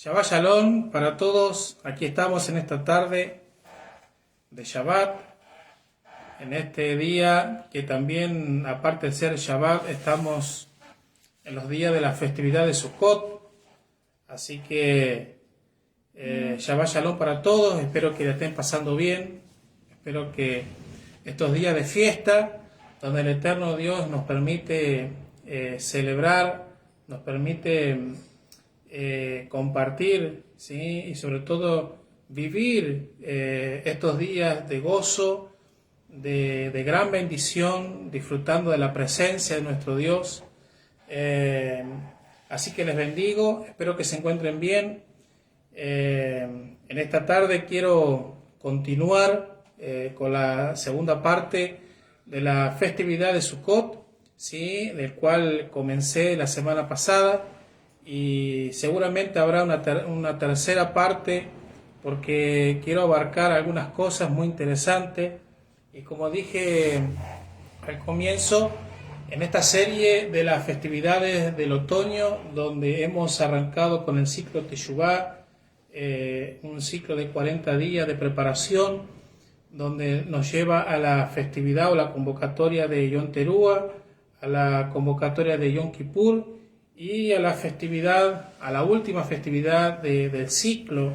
Shabbat Shalom para todos. Aquí estamos en esta tarde de Shabbat, en este día que también, aparte de ser Shabbat, estamos en los días de la festividad de Sukkot. Así que Shabbat Shalom para todos. Espero que la estén pasando bien. Espero que estos días de fiesta, donde el Eterno Dios nos permite celebrar, nos permite compartir, ¿sí? Y sobre todo vivir estos días de gozo, de gran bendición, disfrutando de la presencia de nuestro Dios. Así que les bendigo, espero que se encuentren bien. En esta tarde quiero continuar con la segunda parte de la festividad de Sukkot, ¿sí? Del cual comencé la semana pasada. Y seguramente habrá una tercera parte, porque quiero abarcar algunas cosas muy interesantes. Y como dije al comienzo, en esta serie de las festividades del otoño, donde hemos arrancado con el ciclo Teshuvá, un ciclo de 40 días de preparación, donde nos lleva a la festividad o la convocatoria de Yom Teruah, a la convocatoria de Yom Kippur, y a la festividad, a la última festividad del ciclo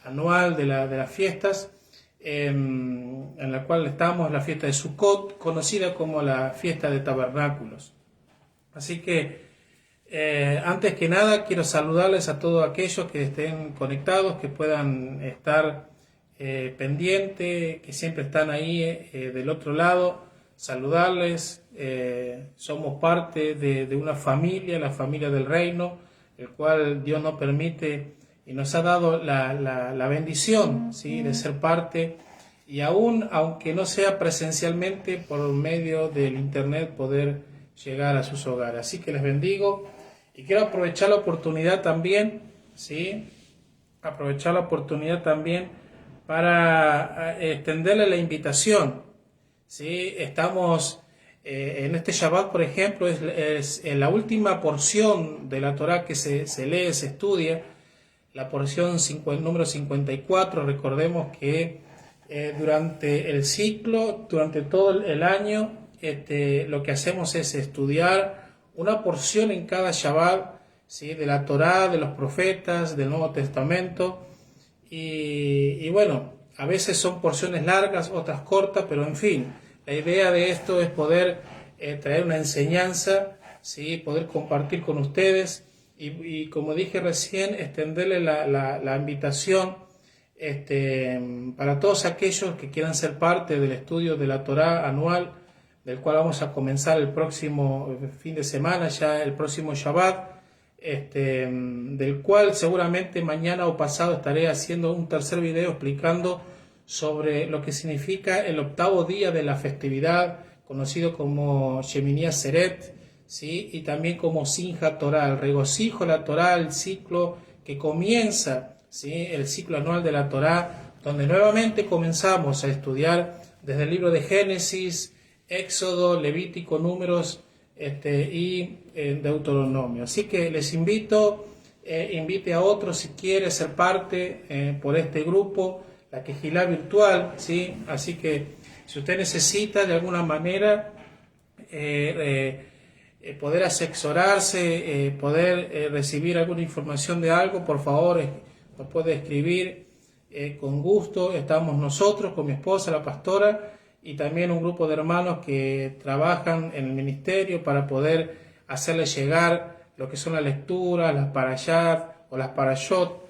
anual de las fiestas, en la cual estamos, la fiesta de Sukkot, conocida como la fiesta de tabernáculos. Así que antes que nada quiero saludarles a todos aquellos que estén conectados, que puedan estar pendientes, que siempre están ahí del otro lado. Saludarles, somos parte de una familia, la familia del reino, el cual Dios nos permite y nos ha dado la bendición, ¿sí? De ser parte, y aún aunque no sea presencialmente, por medio del internet poder llegar a sus hogares. Así que les bendigo y quiero aprovechar la oportunidad también, ¿sí? Aprovechar la oportunidad también para extenderle la invitación. Sí, estamos en este Shabbat, por ejemplo, es la última porción de la Torá que se lee, se estudia, la porción número 54. Recordemos que durante el ciclo, durante todo el año, lo que hacemos es estudiar una porción en cada Shabbat, ¿sí? De la Torá, de los profetas, del Nuevo Testamento, y bueno, a veces son porciones largas, otras cortas, pero en fin, la idea de esto es poder traer una enseñanza, ¿sí? Poder compartir con ustedes y como dije recién, extenderle la invitación para todos aquellos que quieran ser parte del estudio de la Torá anual, del cual vamos a comenzar el próximo fin de semana, ya el próximo Shabbat. Del cual seguramente mañana o pasado estaré haciendo un tercer video explicando sobre lo que significa el octavo día de la festividad, conocido como Shemini Atzeret, ¿sí? Y también como Simchat Torah, el regocijo de la Torah, el ciclo que comienza, ¿sí? El ciclo anual de la Torah, donde nuevamente comenzamos a estudiar desde el libro de Génesis, Éxodo, Levítico, Números, y Deuteronomio. Así que les invite a otros si quiere ser parte por este grupo, la Quejilá virtual, ¿sí? Así que si usted necesita de alguna manera poder asesorarse, poder recibir alguna información de algo, por favor nos puede escribir con gusto. Estamos nosotros con mi esposa, la pastora, y también un grupo de hermanos que trabajan en el ministerio para poder hacerle llegar lo que son las lecturas, las parashat o las parashot,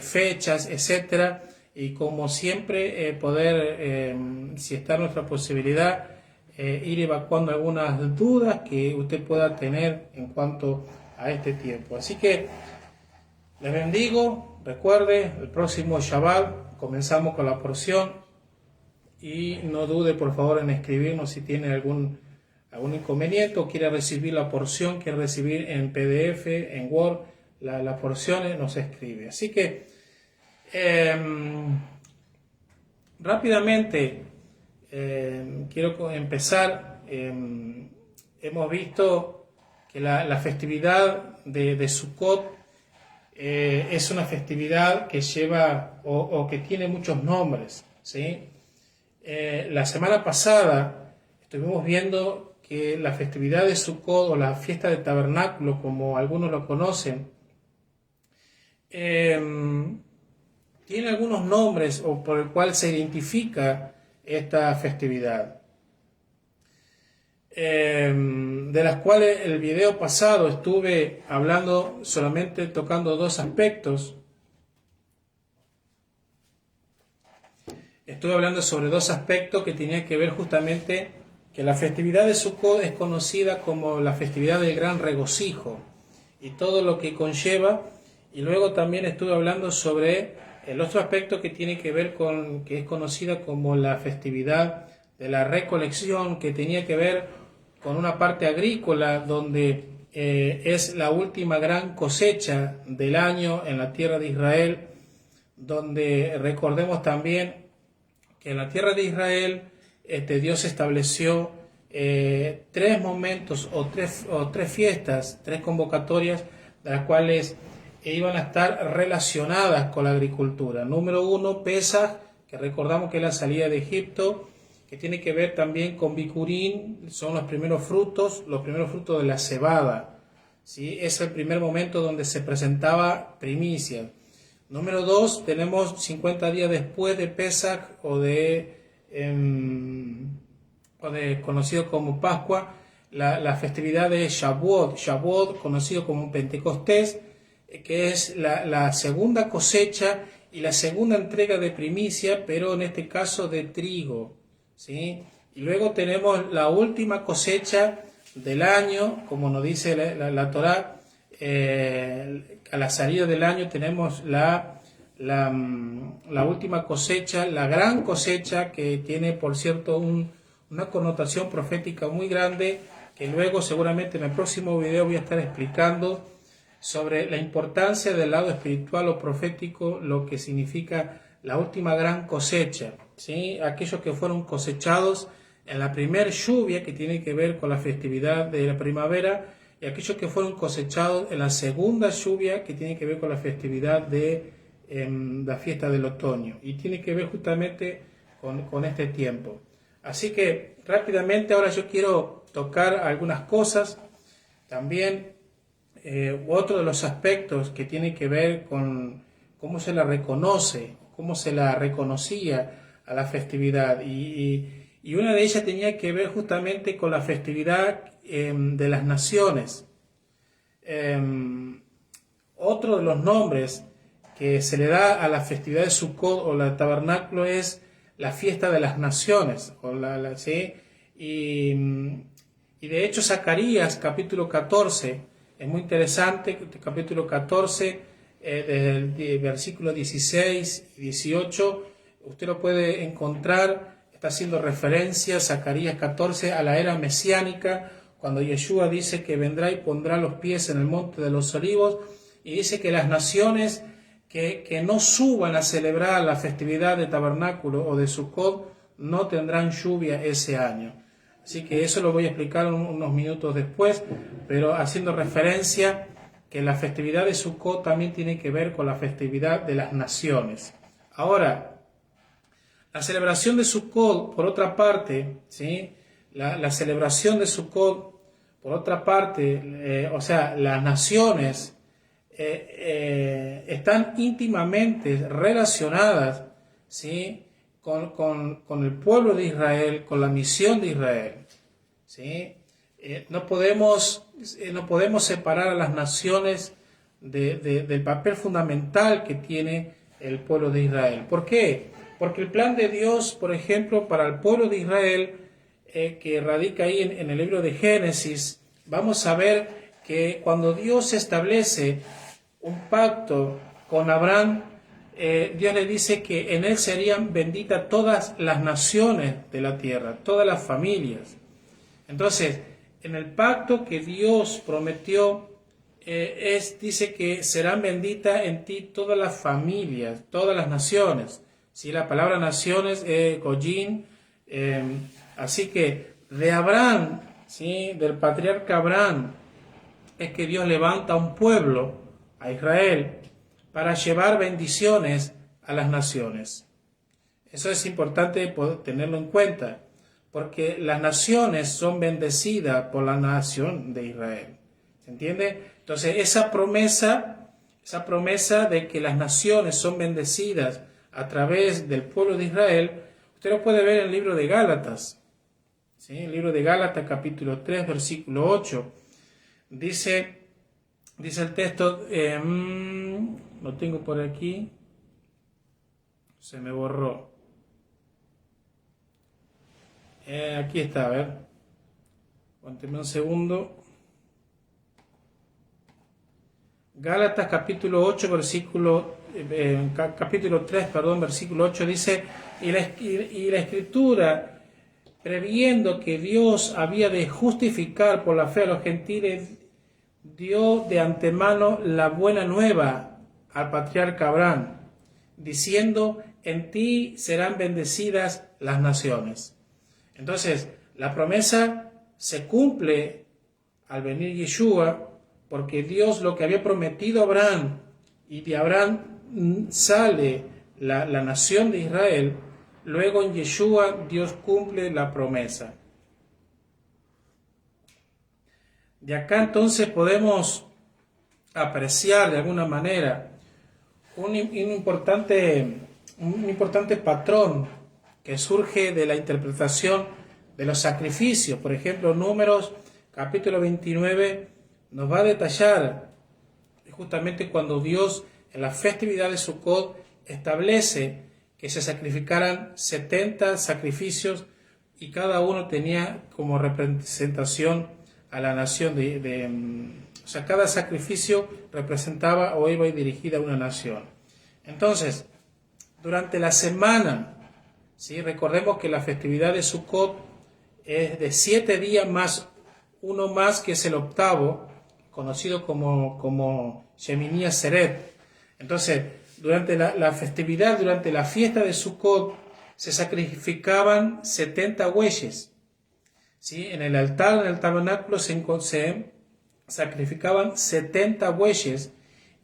fechas, etcétera, y como siempre poder, si está en nuestra posibilidad, ir evacuando algunas dudas que usted pueda tener en cuanto a este tiempo. Así que les bendigo. Recuerde, el próximo Shabbat comenzamos con la porción. Y no dude por favor en escribirnos si tiene algún inconveniente o quiere recibir la porción, quiere recibir en PDF, en Word, las porciones, nos escribe. Así que rápidamente quiero empezar. Hemos visto que la festividad de Sukkot es una festividad que lleva o que tiene muchos nombres, ¿sí? La semana pasada estuvimos viendo que la festividad de Sukkot o la fiesta de tabernáculo, como algunos lo conocen, tiene algunos nombres o por el cual se identifica esta festividad, de las cuales el video pasado estuve hablando solamente tocando dos aspectos. Estuve hablando sobre dos aspectos que tenían que ver justamente que la festividad de Sukkot es conocida como la festividad del gran regocijo y todo lo que conlleva, y luego también estuve hablando sobre el otro aspecto que tiene que ver con, que es conocida como la festividad de la recolección, que tenía que ver con una parte agrícola donde es la última gran cosecha del año en la tierra de Israel, donde recordemos también que en la tierra de Israel Dios estableció tres momentos o tres fiestas, tres convocatorias, de las cuales iban a estar relacionadas con la agricultura. Número uno, Pesaj, que recordamos que es la salida de Egipto, que tiene que ver también con Bikurín, son los primeros frutos de la cebada, ¿sí? Es el primer momento donde se presentaba primicia. Número 2, tenemos 50 días después de Pesaj o de conocido como Pascua, la festividad de Shavuot, conocido como Pentecostés, que es la segunda cosecha y la segunda entrega de primicia, pero en este caso de trigo, ¿sí? Y luego tenemos la última cosecha del año, como nos dice la Torá. A la salida del año tenemos la última cosecha, la gran cosecha, que tiene, por cierto, una connotación profética muy grande, que luego seguramente en el próximo video voy a estar explicando sobre la importancia del lado espiritual o profético, lo que significa la última gran cosecha, ¿sí? Aquellos que fueron cosechados en la primer lluvia, que tiene que ver con la festividad de la primavera, y aquellos que fueron cosechados en la segunda lluvia, que tiene que ver con la festividad de la fiesta del otoño, y tiene que ver justamente con este tiempo. Así que rápidamente ahora yo quiero tocar algunas cosas. También otro de los aspectos que tiene que ver con cómo se la reconoce, cómo se la reconocía a la festividad, y una de ellas tenía que ver justamente con la festividad de las naciones. Otro de los nombres que se le da a la festividad de Sukkot o la tabernáculo es la fiesta de las naciones, ¿sí? Y de hecho Zacarías capítulo 14 es muy interesante. Capítulo 14 desde el versículo 16 y 18 usted lo puede encontrar. Está haciendo referencia Zacarías 14 a la era mesiánica, cuando Yeshua dice que vendrá y pondrá los pies en el monte de los olivos, y dice que las naciones que no suban a celebrar la festividad de tabernáculo o de Sukkot no tendrán lluvia ese año. Así que eso lo voy a explicar unos minutos después, pero haciendo referencia que la festividad de Sukkot también tiene que ver con la festividad de las naciones. Ahora, la celebración de Sukkot, por otra parte, ¿sí? La celebración de Sukkot, por otra parte, o sea, las naciones están íntimamente relacionadas, ¿sí? Con el pueblo de Israel, con la misión de Israel, ¿sí? No podemos separar a las naciones del papel fundamental que tiene el pueblo de Israel. ¿Por qué? Porque el plan de Dios, por ejemplo, para el pueblo de Israel, que radica ahí en el libro de Génesis, vamos a ver que cuando Dios establece un pacto con Abraham, Dios le dice que en él serían benditas todas las naciones de la tierra, todas las familias. Entonces, en el pacto que Dios prometió, dice que serán benditas en ti todas las familias, todas las naciones. ¿Sí? La palabra naciones es Goyim. Así que de Abraham, ¿sí? Del patriarca Abraham, es que Dios levanta un pueblo, a Israel, para llevar bendiciones a las naciones. Eso es importante poder tenerlo en cuenta, porque las naciones son bendecidas por la nación de Israel. ¿Se entiende? Entonces, esa promesa de que las naciones son bendecidas a través del pueblo de Israel, usted lo puede ver en el libro de Gálatas. ¿Sí? El libro de Gálatas, capítulo 3, versículo 8. Dice el texto, lo tengo por aquí, se me borró. Aquí está, a ver. Aguánteme un segundo. Gálatas capítulo 8, capítulo 3, versículo 8 dice, y la Escritura, previendo que Dios había de justificar por la fe a los gentiles, dio de antemano la buena nueva al patriarca Abraham, diciendo, en ti serán bendecidas las naciones. Entonces, la promesa se cumple al venir Yeshua, porque Dios lo que había prometido a Abraham, y de Abraham sale la nación de Israel, luego en Yeshua Dios cumple la promesa. De acá entonces podemos apreciar de alguna manera un importante patrón que surge de la interpretación de los sacrificios. Por ejemplo, Números capítulo 29 nos va a detallar justamente cuando Dios en la festividad de Sukkot establece que se sacrificaran 70 sacrificios y cada uno tenía como representación a la nación o sea, cada sacrificio representaba o iba dirigida a una nación. Entonces, durante la semana, ¿sí? Recordemos que la festividad de Sukkot es de 7 días más uno más, que es el octavo, conocido como Shemini Atzeret. Entonces, durante la festividad, durante la fiesta de Sukkot, se sacrificaban 70 bueyes. ¿Sí? En el altar, en el tabernáculo, se sacrificaban 70 bueyes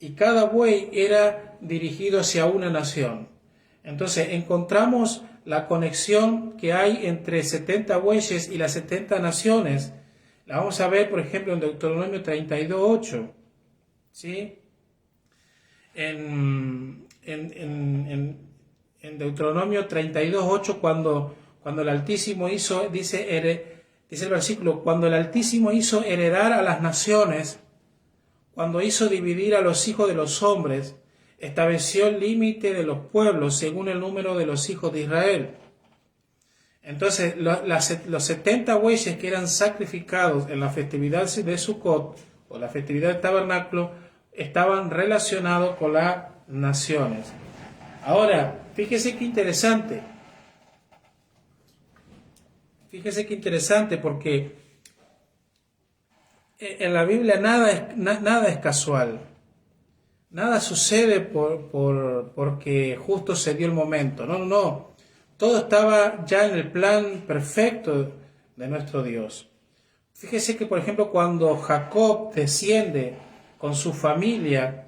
y cada buey era dirigido hacia una nación. Entonces, encontramos la conexión que hay entre 70 bueyes y las 70 naciones. La vamos a ver, por ejemplo, en Deuteronomio 32:8. ¿Sí? En Deuteronomio 32:8, cuando el Altísimo hizo, dice el versículo, cuando el Altísimo hizo heredar a las naciones, cuando hizo dividir a los hijos de los hombres, estableció el límite de los pueblos según el número de los hijos de Israel. Entonces, los 70 bueyes que eran sacrificados en la festividad de Sukkot o la festividad del tabernáculo estaban relacionados con las naciones. Ahora, fíjese qué interesante. Porque en la Biblia nada es casual. Nada sucede porque justo se dio el momento. No. Todo estaba ya en el plan perfecto de nuestro Dios. Fíjese que, por ejemplo, cuando Jacob desciende con su familia,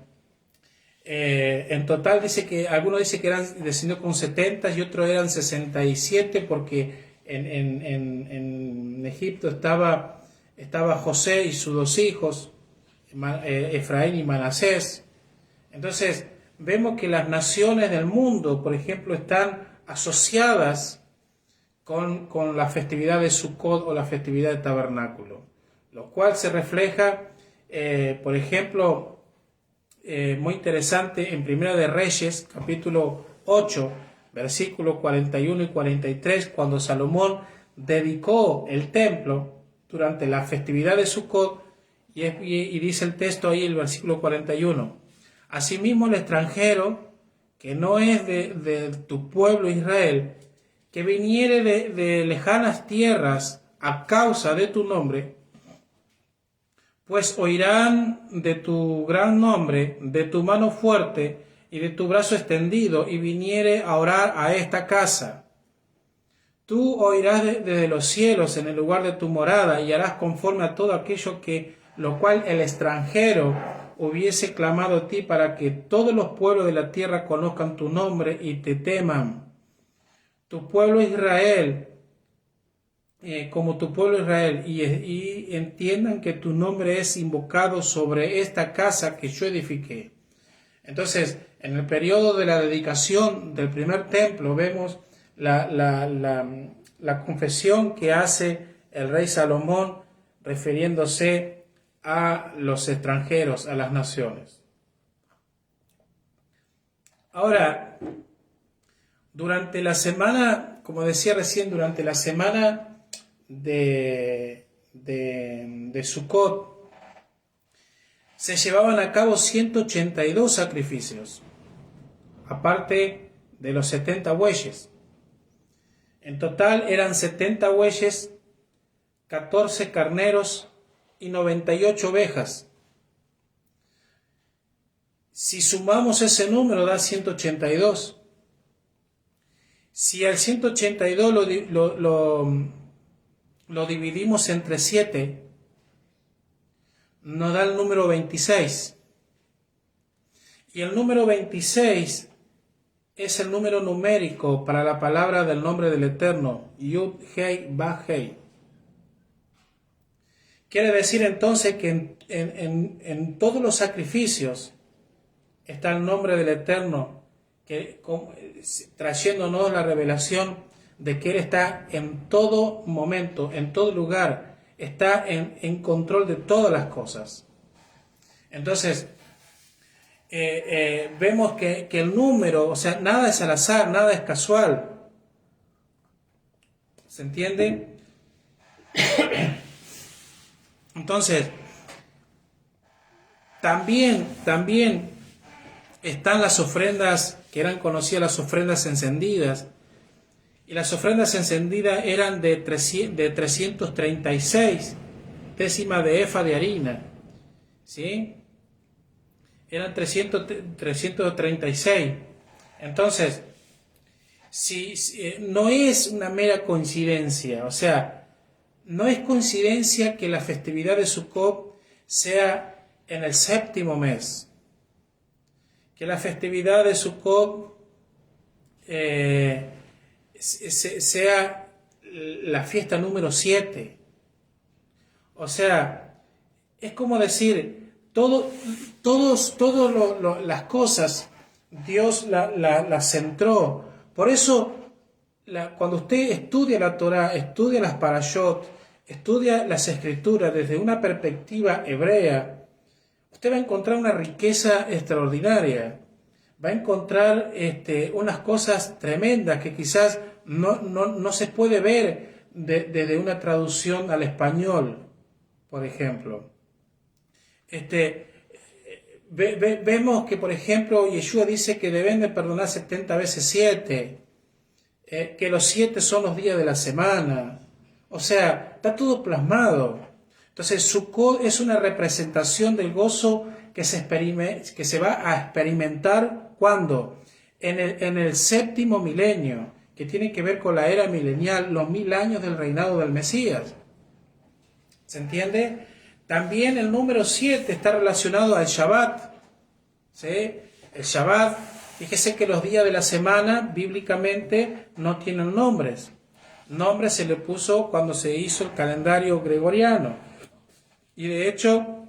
en total algunos dicen que descendió con 70 y otros eran 67, porque en Egipto estaba José y sus 2 hijos, Efraín y Manasés. Entonces, vemos que las naciones del mundo, por ejemplo, están asociadas con la festividad de Sukkot o la festividad del tabernáculo, lo cual se refleja, por ejemplo, muy interesante en Primera de Reyes, capítulo 8, versículos 41 y 43, cuando Salomón dedicó el templo durante la festividad de Sukkot, y dice el texto ahí, el versículo 41, asimismo el extranjero, que no es de tu pueblo Israel, que viniere de lejanas tierras a causa de tu nombre, pues oirán de tu gran nombre, de tu mano fuerte y de tu brazo extendido, y viniere a orar a esta casa. Tú oirás desde los cielos en el lugar de tu morada, y harás conforme a todo aquello lo cual el extranjero hubiese clamado a ti para que todos los pueblos de la tierra conozcan tu nombre y te teman. Tu pueblo Israel, como tu pueblo Israel, y entiendan que tu nombre es invocado sobre esta casa que yo edifiqué. Entonces, en el periodo de la dedicación del primer templo, vemos la confesión que hace el rey Salomón refiriéndose a los extranjeros, a las naciones. Ahora, durante la semana, como decía recién, durante la semana de Sukkot, se llevaban a cabo 182 sacrificios, aparte de los 70 bueyes. En total eran 70 bueyes, 14 carneros y 98 ovejas. Si sumamos ese número da 182. Si al 182 lo dividimos entre 7, nos da el número 26. Y el número 26 es el número numérico para la palabra del nombre del Eterno, Yud Hei Ba Hei. Quiere decir entonces que en todos los sacrificios está el nombre del Eterno, trayéndonos la revelación de que Él está en todo momento, en todo lugar, está en control de todas las cosas. Entonces, vemos que el número, o sea, nada es al azar, nada es casual. ¿Se entiende? Entonces, también están las ofrendas que eran conocidas, las ofrendas encendidas. Y las ofrendas encendidas eran de 336 décimas de efa de harina. ¿Sí? Eran 336. Entonces, no es una mera coincidencia, o sea, no es coincidencia que la festividad de Sukkot sea en el 7º mes, que la festividad de Sukkot sea la fiesta número 7. O sea, es como decir, todas las cosas Dios las centró. Por eso, cuando usted estudia la Torá, estudia las parashot, estudia las escrituras desde una perspectiva hebrea, usted va a encontrar una riqueza extraordinaria. Va a encontrar unas cosas tremendas que quizás no se puede ver desde una traducción al español, por ejemplo. Vemos que, por ejemplo, Yeshua dice que deben de perdonar 70 veces 7, que los 7 son los días de la semana. O sea, está todo plasmado. Entonces, Sukkot es una representación del gozo que se va a experimentar ¿cuándo? En el 7º milenio, que tiene que ver con la era milenial, los 1000 años del reinado del Mesías. ¿Se entiende? También el número 7 está relacionado al Shabbat. ¿Sí? El Shabbat, fíjese que los días de la semana bíblicamente no tienen nombres. Nombre se le puso cuando se hizo el calendario gregoriano. Y de hecho,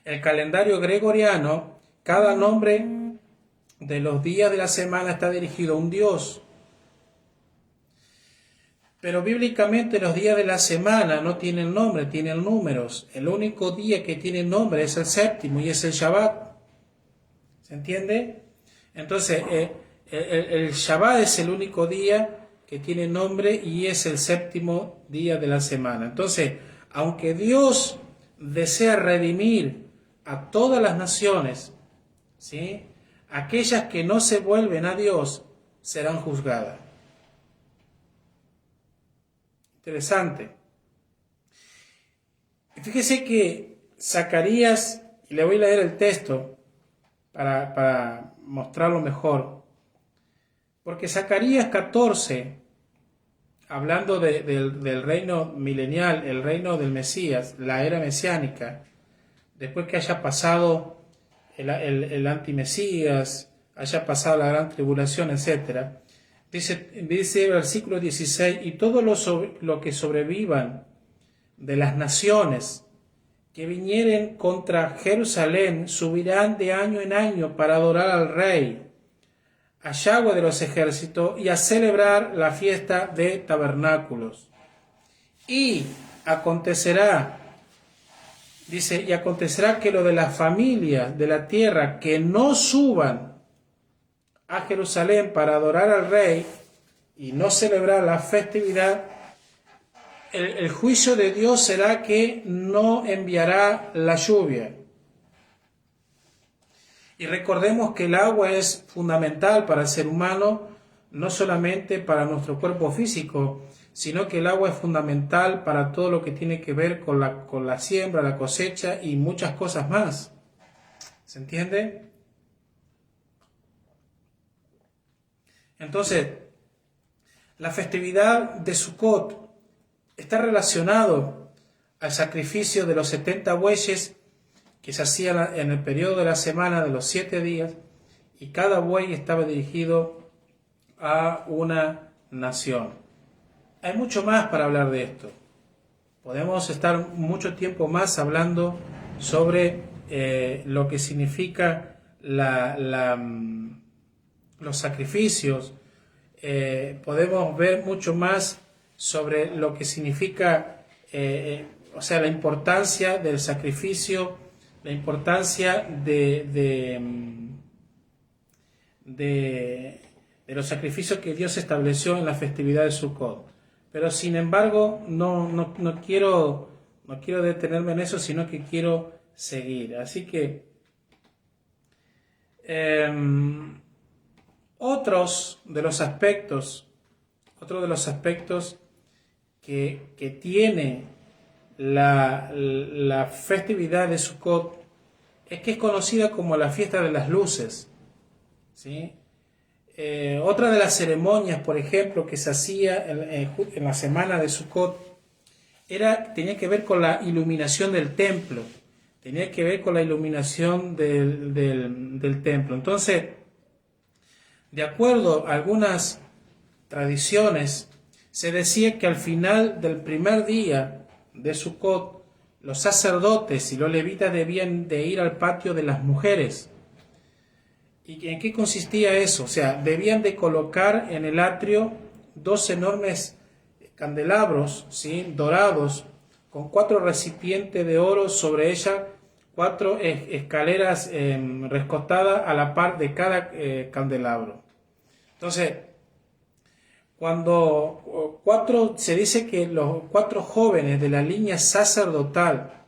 el calendario gregoriano, cada nombre de los días de la semana está dirigido a un dios. Pero bíblicamente los días de la semana no tienen nombre, tienen números. El único día que tiene nombre es el 7º y es el Shabbat. ¿Se entiende? Entonces, el Shabbat es el único día que tiene nombre y es el 7º día de la semana. Entonces, aunque Dios desea redimir a todas las naciones, ¿sí?, aquellas que no se vuelven a Dios serán juzgadas. Interesante. Fíjese que Zacarías, y le voy a leer el texto para mostrarlo mejor, porque Zacarías 14, hablando del reino milenial, el reino del Mesías, la era mesiánica, después que haya pasado el antimesías, haya pasado la gran tribulación, etc. Dice el versículo 16, y todos lo que sobrevivan de las naciones que vinieren contra Jerusalén subirán de año en año para adorar al Rey, a Yahweh de los ejércitos, y a celebrar la fiesta de tabernáculos. Y acontecerá, dice, y acontecerá que lo de las familias de la tierra que no suban a Jerusalén para adorar al Rey y no celebrar la festividad, el juicio de Dios será que no enviará la lluvia. Y recordemos que el agua es fundamental para el ser humano, no solamente para nuestro cuerpo físico, sino que el agua es fundamental para todo lo que tiene que ver con la siembra, la cosecha y muchas cosas más. ¿Se entiende? Entonces, la festividad de Sukkot está relacionado al sacrificio de los 70 bueyes que se hacía en el periodo de la semana de los 7 días, y cada buey estaba dirigido a una nación. Hay mucho más para hablar de esto. Podemos estar mucho tiempo más hablando sobre lo que significa los sacrificios. Podemos ver mucho más sobre lo que significa, la importancia del sacrificio, la importancia de los sacrificios que Dios estableció en la festividad de Sukkot. Pero sin embargo, no quiero detenerme en eso, sino que quiero seguir. Así que otro de los aspectos que tiene la festividad de Sukkot es que es conocida como la fiesta de las luces, ¿sí? Otra de las ceremonias, por ejemplo, que se hacía en la semana de Sukkot tenía que ver con la iluminación del templo, tenía que ver con la iluminación del templo. Entonces, de acuerdo a algunas tradiciones, se decía que al final del primer día de Sukkot, los sacerdotes y los levitas debían de ir al patio de las mujeres. ¿Y en qué consistía eso? O sea, debían de colocar en el atrio 2 enormes candelabros, ¿sí?, dorados, con 4 recipientes de oro sobre ella, 4 escaleras rescostadas a la par de cada candelabro. Entonces, cuando se dice que los 4 jóvenes de la línea sacerdotal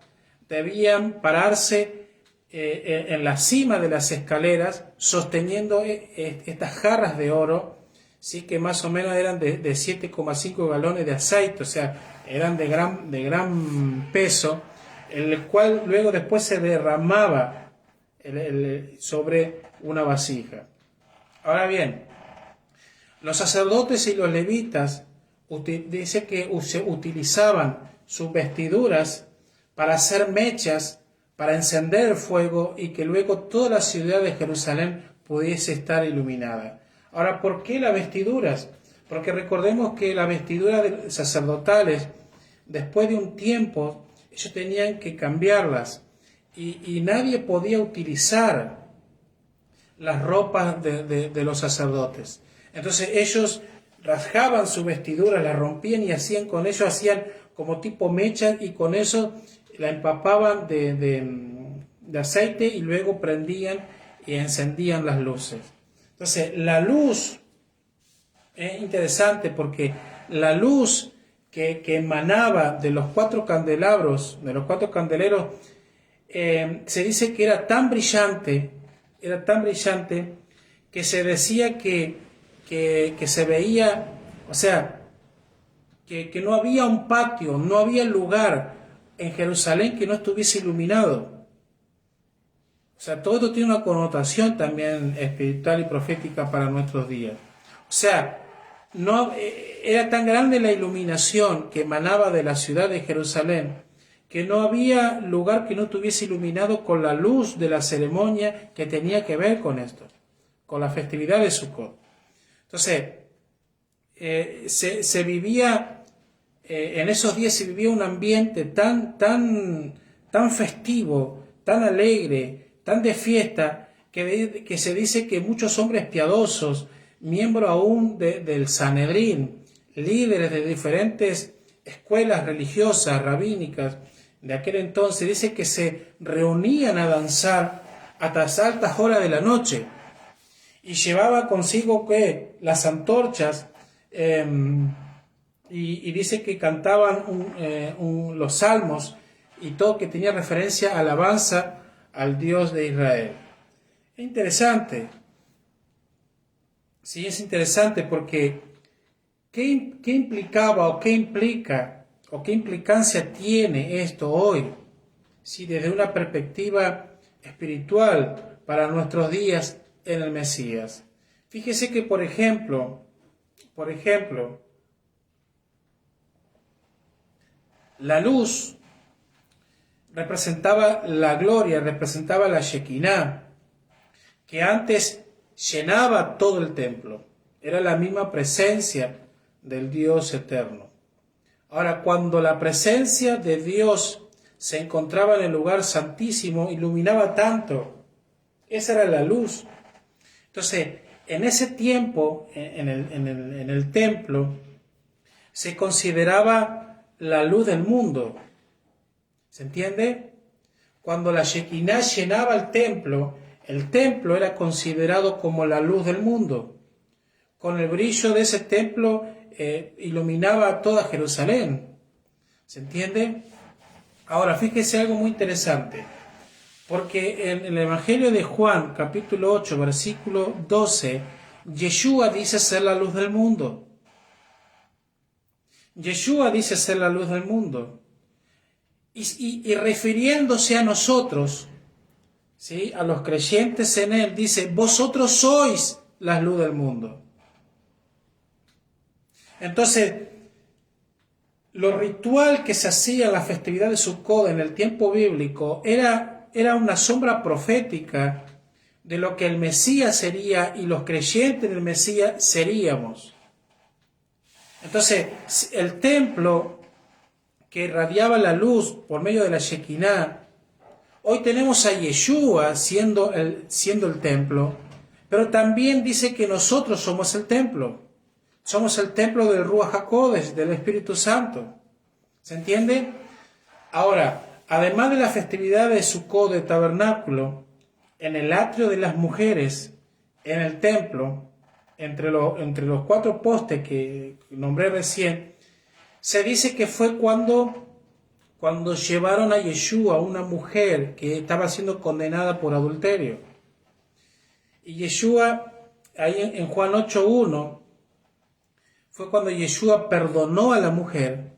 debían pararse en la cima de las escaleras sosteniendo estas jarras de oro, ¿sí?, que más o menos eran de 7,5 galones de aceite, o sea, eran de gran peso, el cual luego después se derramaba sobre una vasija. Ahora bien, los sacerdotes y los levitas dice que utilizaban sus vestiduras para hacer mechas, para encender el fuego y que luego toda la ciudad de Jerusalén pudiese estar iluminada. Ahora, ¿por qué las vestiduras? Porque recordemos que las vestiduras sacerdotales, después de un tiempo, ellos tenían que cambiarlas y nadie podía utilizar las ropas de los sacerdotes. Entonces ellos rasgaban sus vestiduras, las rompían y hacían como tipo mecha, y con eso la empapaban de aceite y luego prendían y encendían las luces. Entonces la luz es interesante porque la luz que emanaba de los 4 candelabros, de los 4 candeleros, se dice que era tan brillante que se decía que se veía, o sea, que no había un patio, no había lugar en Jerusalén que no estuviese iluminado. O sea, todo esto tiene una connotación también espiritual y profética para nuestros días. O sea, era tan grande la iluminación que emanaba de la ciudad de Jerusalén que no había lugar que no estuviese iluminado con la luz de la ceremonia que tenía que ver con esto, con la festividad de Sukkot. Entonces, se vivía, en esos días se vivía un ambiente tan festivo, tan alegre, tan de fiesta, que se dice que muchos hombres piadosos, miembros aún del Sanedrín, líderes de diferentes escuelas religiosas, rabínicas, de aquel entonces, dice que se reunían a danzar hasta las altas horas de la noche y llevaba consigo que las antorchas, y dice que cantaban los salmos y todo que tenía referencia a alabanza al Dios de Israel. Es interesante, sí, es interesante porque ¿qué implicaba o qué implica o qué implicancia tiene esto hoy? Sí, desde una perspectiva espiritual para nuestros días en el Mesías. Fíjese que, por ejemplo, la luz representaba la gloria, representaba la Shekinah, que antes llenaba todo el templo. Era la misma presencia del Dios eterno. Ahora, cuando la presencia de Dios se encontraba en el lugar santísimo, iluminaba tanto. Esa era la luz. Entonces, en ese tiempo, en el templo, se consideraba la luz del mundo. ¿Se entiende? Cuando la Shekinah llenaba el templo era considerado como la luz del mundo. Con el brillo de ese templo iluminaba toda Jerusalén. ¿Se entiende? Ahora, fíjese algo muy interesante. Porque en el Evangelio de Juan, capítulo 8, versículo 12, Yeshua dice ser la luz del mundo. Yeshua dice ser la luz del mundo. Y refiriéndose a nosotros, ¿sí?, a los creyentes en Él, dice, vosotros sois la luz del mundo. Entonces, lo ritual que se hacía en la festividad de Sukkot en el tiempo bíblico era una sombra profética de lo que el Mesías sería y los creyentes del Mesías seríamos. Entonces, el templo que irradiaba la luz por medio de la Shekinah, hoy tenemos a Yeshua siendo el templo, pero también dice que nosotros somos el templo. Somos el templo del Ruach HaKodesh, del Espíritu Santo. ¿Se entiende? Ahora, además de la festividad de Sukkot, de tabernáculo, en el atrio de las mujeres, en el templo, entre los 4 postes que nombré recién, se dice que fue cuando llevaron a Yeshua, una mujer que estaba siendo condenada por adulterio. Y Yeshua, ahí en Juan 8:1, fue cuando Yeshua perdonó a la mujer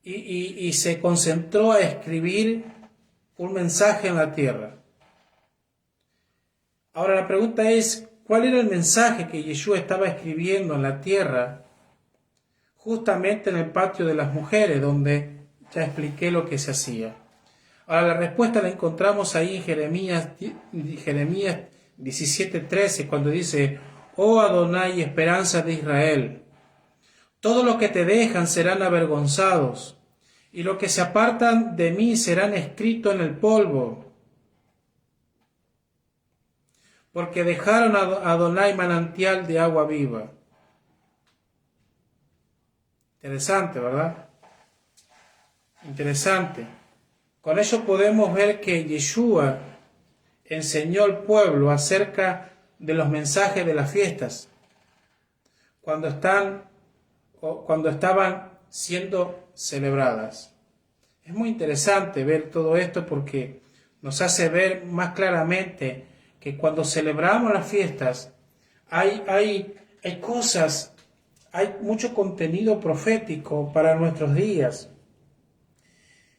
y se concentró a escribir un mensaje en la tierra. Ahora la pregunta es, ¿cuál era el mensaje que Yeshua estaba escribiendo en la tierra? Justamente en el patio de las mujeres, donde ya expliqué lo que se hacía. Ahora la respuesta la encontramos ahí en Jeremías 17:13, cuando dice, oh Adonai, esperanza de Israel, todos los que te dejan serán avergonzados, y los que se apartan de mí serán escritos en el polvo, porque dejaron a Adonai manantial de agua viva. Interesante, ¿verdad? Interesante. Con eso podemos ver que Yeshua enseñó al pueblo acerca de los mensajes de las fiestas, cuando estaban siendo celebradas. Es muy interesante ver todo esto porque nos hace ver más claramente que cuando celebramos las fiestas hay cosas, hay mucho contenido profético para nuestros días.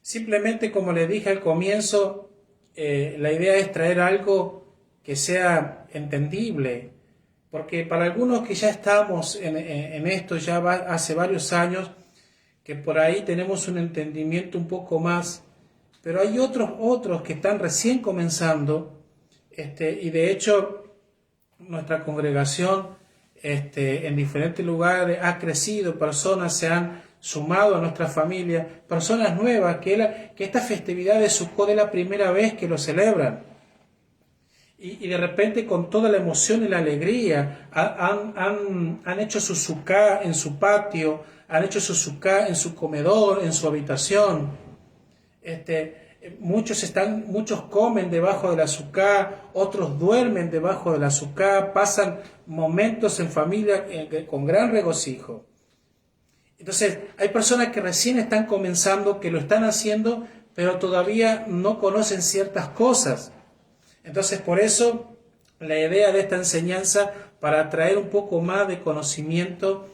Simplemente, como les dije al comienzo, la idea es traer algo que sea entendible, porque para algunos que ya estamos en esto ya hace varios años, que por ahí tenemos un entendimiento un poco más, pero hay otros que están recién comenzando, y de hecho nuestra congregación en diferentes lugares ha crecido, personas se han sumado a nuestra familia, personas nuevas que esta festividad de Sukkot es la primera vez que lo celebran. Y de repente con toda la emoción y la alegría han hecho su sukkah en su patio, han hecho su sukkah en su comedor, en su habitación. Muchos comen debajo de la sukkah, otros duermen debajo de la sukkah, pasan momentos en familia con gran regocijo. Entonces, hay personas que recién están comenzando, que lo están haciendo, pero todavía no conocen ciertas cosas. Entonces, por eso, la idea de esta enseñanza, para traer un poco más de conocimiento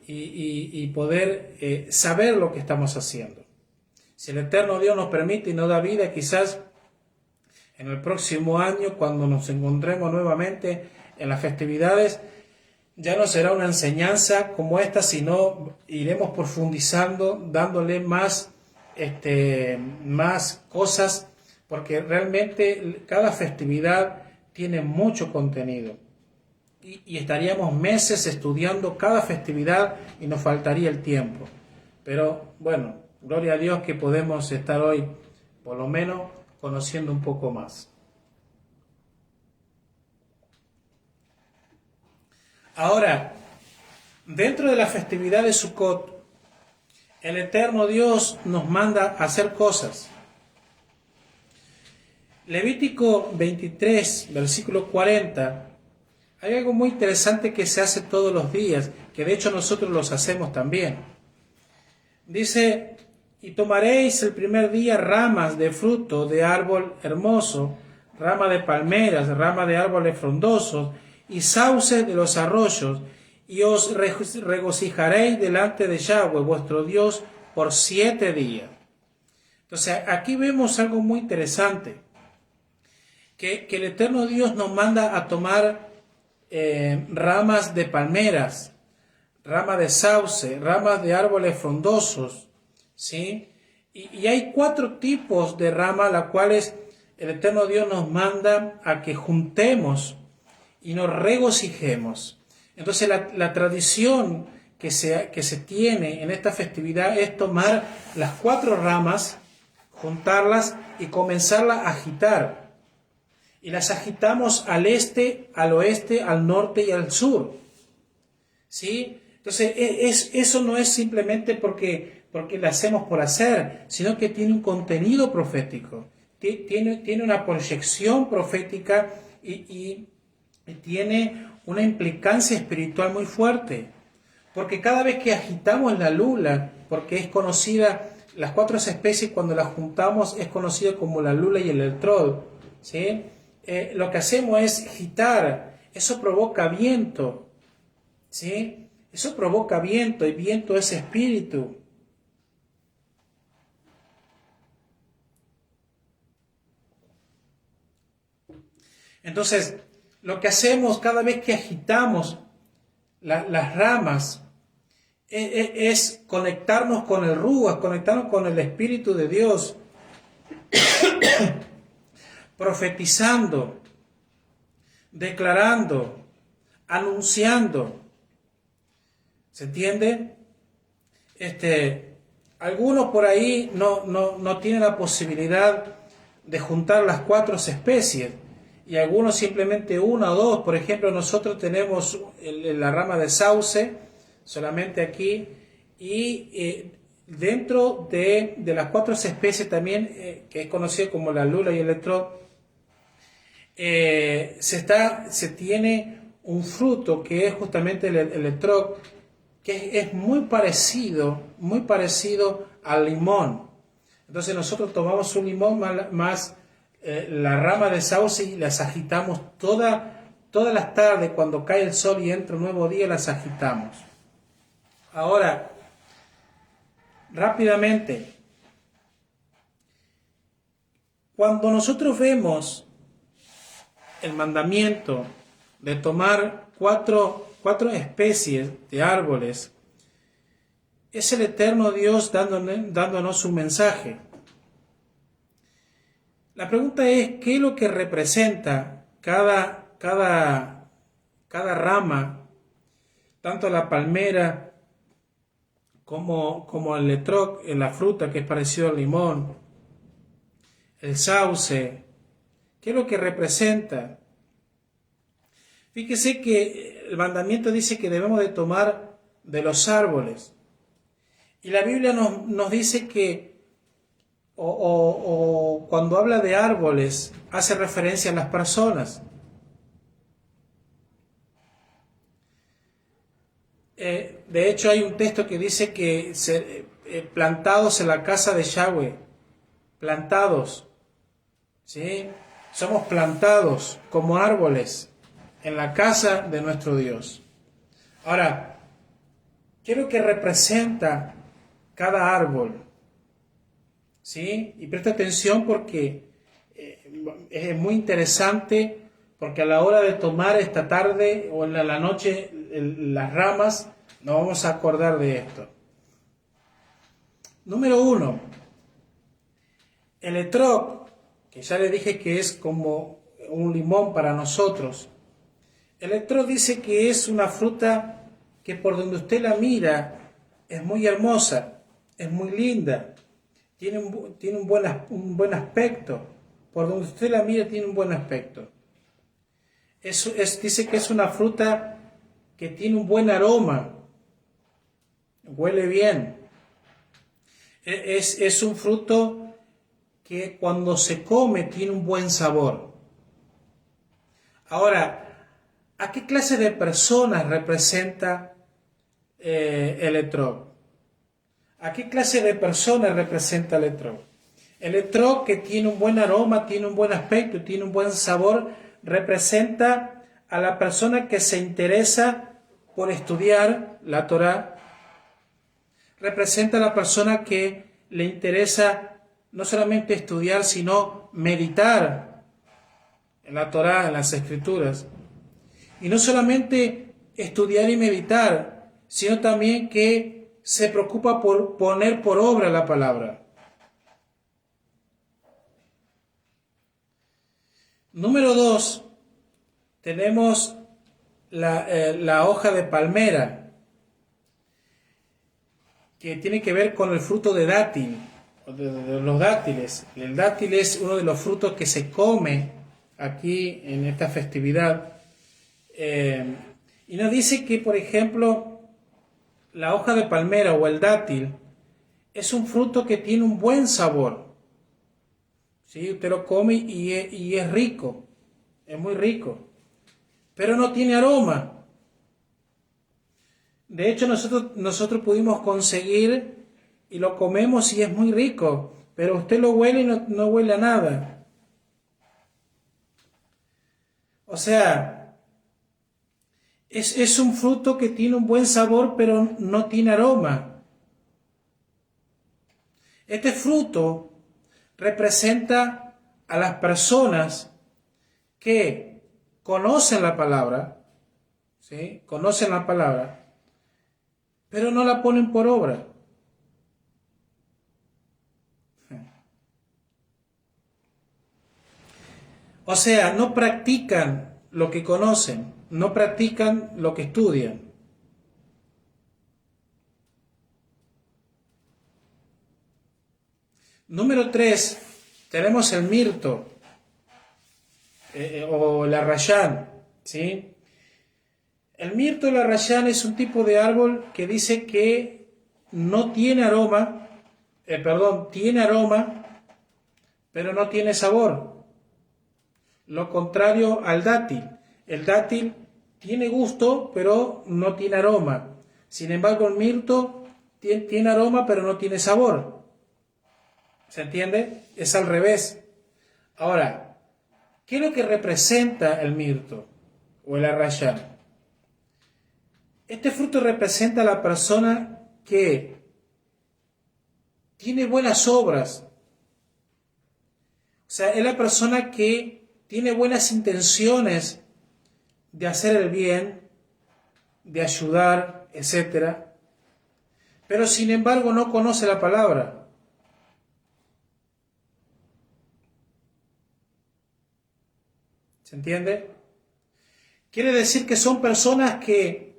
y poder saber lo que estamos haciendo. Si el eterno Dios nos permite y nos da vida, quizás en el próximo año, cuando nos encontremos nuevamente en las festividades, ya no será una enseñanza como esta, sino iremos profundizando, dándole más cosas, porque realmente cada festividad tiene mucho contenido. Y estaríamos meses estudiando cada festividad y nos faltaría el tiempo. Pero bueno, gloria a Dios que podemos estar hoy, por lo menos, conociendo un poco más. Ahora, dentro de la festividad de Sukkot, el eterno Dios nos manda a hacer cosas. Levítico 23, versículo 40, hay algo muy interesante que se hace todos los días, que de hecho nosotros los hacemos también. Dice: y tomaréis el primer día ramas de fruto de árbol hermoso, rama de palmeras, rama de árboles frondosos, y sauces de los arroyos, y os regocijaréis delante de Yahweh, vuestro Dios, por 7 días. Entonces, aquí vemos algo muy interesante, que el eterno Dios nos manda a tomar ramas de palmeras, ramas de sauce, ramas de árboles frondosos, ¿sí? Y hay 4 tipos de ramas, las cuales el eterno Dios nos manda a que juntemos y nos regocijemos. Entonces la tradición que se tiene en esta festividad es tomar las 4 ramas, juntarlas y comenzarlas a agitar. Y las agitamos al este, al oeste, al norte y al sur. ¿Sí? Entonces eso no es simplemente porque la hacemos por hacer, sino que tiene un contenido profético, tiene una proyección profética y tiene una implicancia espiritual muy fuerte, porque cada vez que agitamos la lula, porque es conocida, las 4 especies cuando las juntamos es conocida como la lula y el electrod, ¿sí? Lo que hacemos es agitar, eso provoca viento, ¿sí? Eso provoca viento, y viento es espíritu. Entonces, lo que hacemos cada vez que agitamos las ramas es conectarnos con el Ruach, conectarnos con el Espíritu de Dios, profetizando, declarando, anunciando. ¿Se entiende? Algunos por ahí no tienen la posibilidad de juntar las 4 especies, y algunos simplemente 1 o 2. Por ejemplo, nosotros tenemos la rama de sauce solamente aquí, y dentro de las 4 especies también, que es conocido como la lula y el electrod, se tiene un fruto que es justamente el electrod, que es muy parecido al limón. Entonces nosotros tomamos un limón más la rama de sauce y las agitamos todas las tardes, cuando cae el sol y entra un nuevo día, las agitamos. Ahora, rápidamente, cuando nosotros vemos el mandamiento de tomar cuatro especies de árboles, es el eterno Dios dándonos un mensaje. La pregunta es, ¿qué es lo que representa cada rama, tanto la palmera como el etrog, la fruta que es parecido al limón, el sauce? ¿Qué es lo que representa? Fíjese que el mandamiento dice que debemos de tomar de los árboles. Y la Biblia nos dice que, o cuando habla de árboles, hace referencia a las personas. De hecho, hay un texto que dice que plantados en la casa de Yahweh, plantados, ¿sí? Somos plantados como árboles en la casa de nuestro Dios. Ahora, ¿qué es lo que representa cada árbol? ¿Sí? Y presta atención porque es muy interesante, porque a la hora de tomar esta tarde o en la noche las ramas, nos vamos a acordar de esto. Número 1, el etrog, que ya le dije que es como un limón para nosotros. El etrog dice que es una fruta que por donde usted la mira es muy hermosa, es muy linda, tiene un buen aspecto. Por donde usted la mira tiene un buen aspecto. Dice que es una fruta que tiene un buen aroma, huele bien. Es un fruto que cuando se come tiene un buen sabor. Ahora, ¿a qué clase de personas representa el etrog? ¿A qué clase de personas representa el etrog? El etrog, que tiene un buen aroma, tiene un buen aspecto, tiene un buen sabor, representa a la persona que se interesa por estudiar la Torá. Representa a la persona que le interesa no solamente estudiar, sino meditar en la Torá, en las Escrituras. Y no solamente estudiar y meditar, sino también que se preocupa por poner por obra la palabra. Número 2, tenemos la hoja de palmera, que tiene que ver con el fruto de dátil, de los dátiles. El dátil es uno de los frutos que se come aquí en esta festividad. Y nos dice que, por ejemplo, la hoja de palmera o el dátil es un fruto que tiene un buen sabor. ¿Sí? Usted lo come y es rico, es muy rico, pero no tiene aroma. De hecho, nosotros pudimos conseguir y lo comemos y es muy rico, pero usted lo huele y no huele a nada. O sea, es un fruto que tiene un buen sabor, pero no tiene aroma. Este fruto representa a las personas que conocen la palabra, ¿sí? Conocen la palabra, pero no la ponen por obra. O sea, no practican lo que conocen, no practican lo que estudian. Número 3, tenemos el mirto o el arrayán, ¿sí? El mirto o el arrayán es un tipo de árbol que dice que no tiene aroma, tiene aroma, pero no tiene sabor. Lo contrario al dátil. El dátil tiene gusto, pero no tiene aroma. Sin embargo, el mirto tiene aroma, pero no tiene sabor. ¿Se entiende? Es al revés. Ahora, ¿qué es lo que representa el mirto o el arrayán? Este fruto representa a la persona que tiene buenas obras. O sea, es la persona que tiene buenas intenciones de hacer el bien, de ayudar, etc. pero sin embargo no conoce la palabra. ¿Se entiende? Quiere decir que son personas que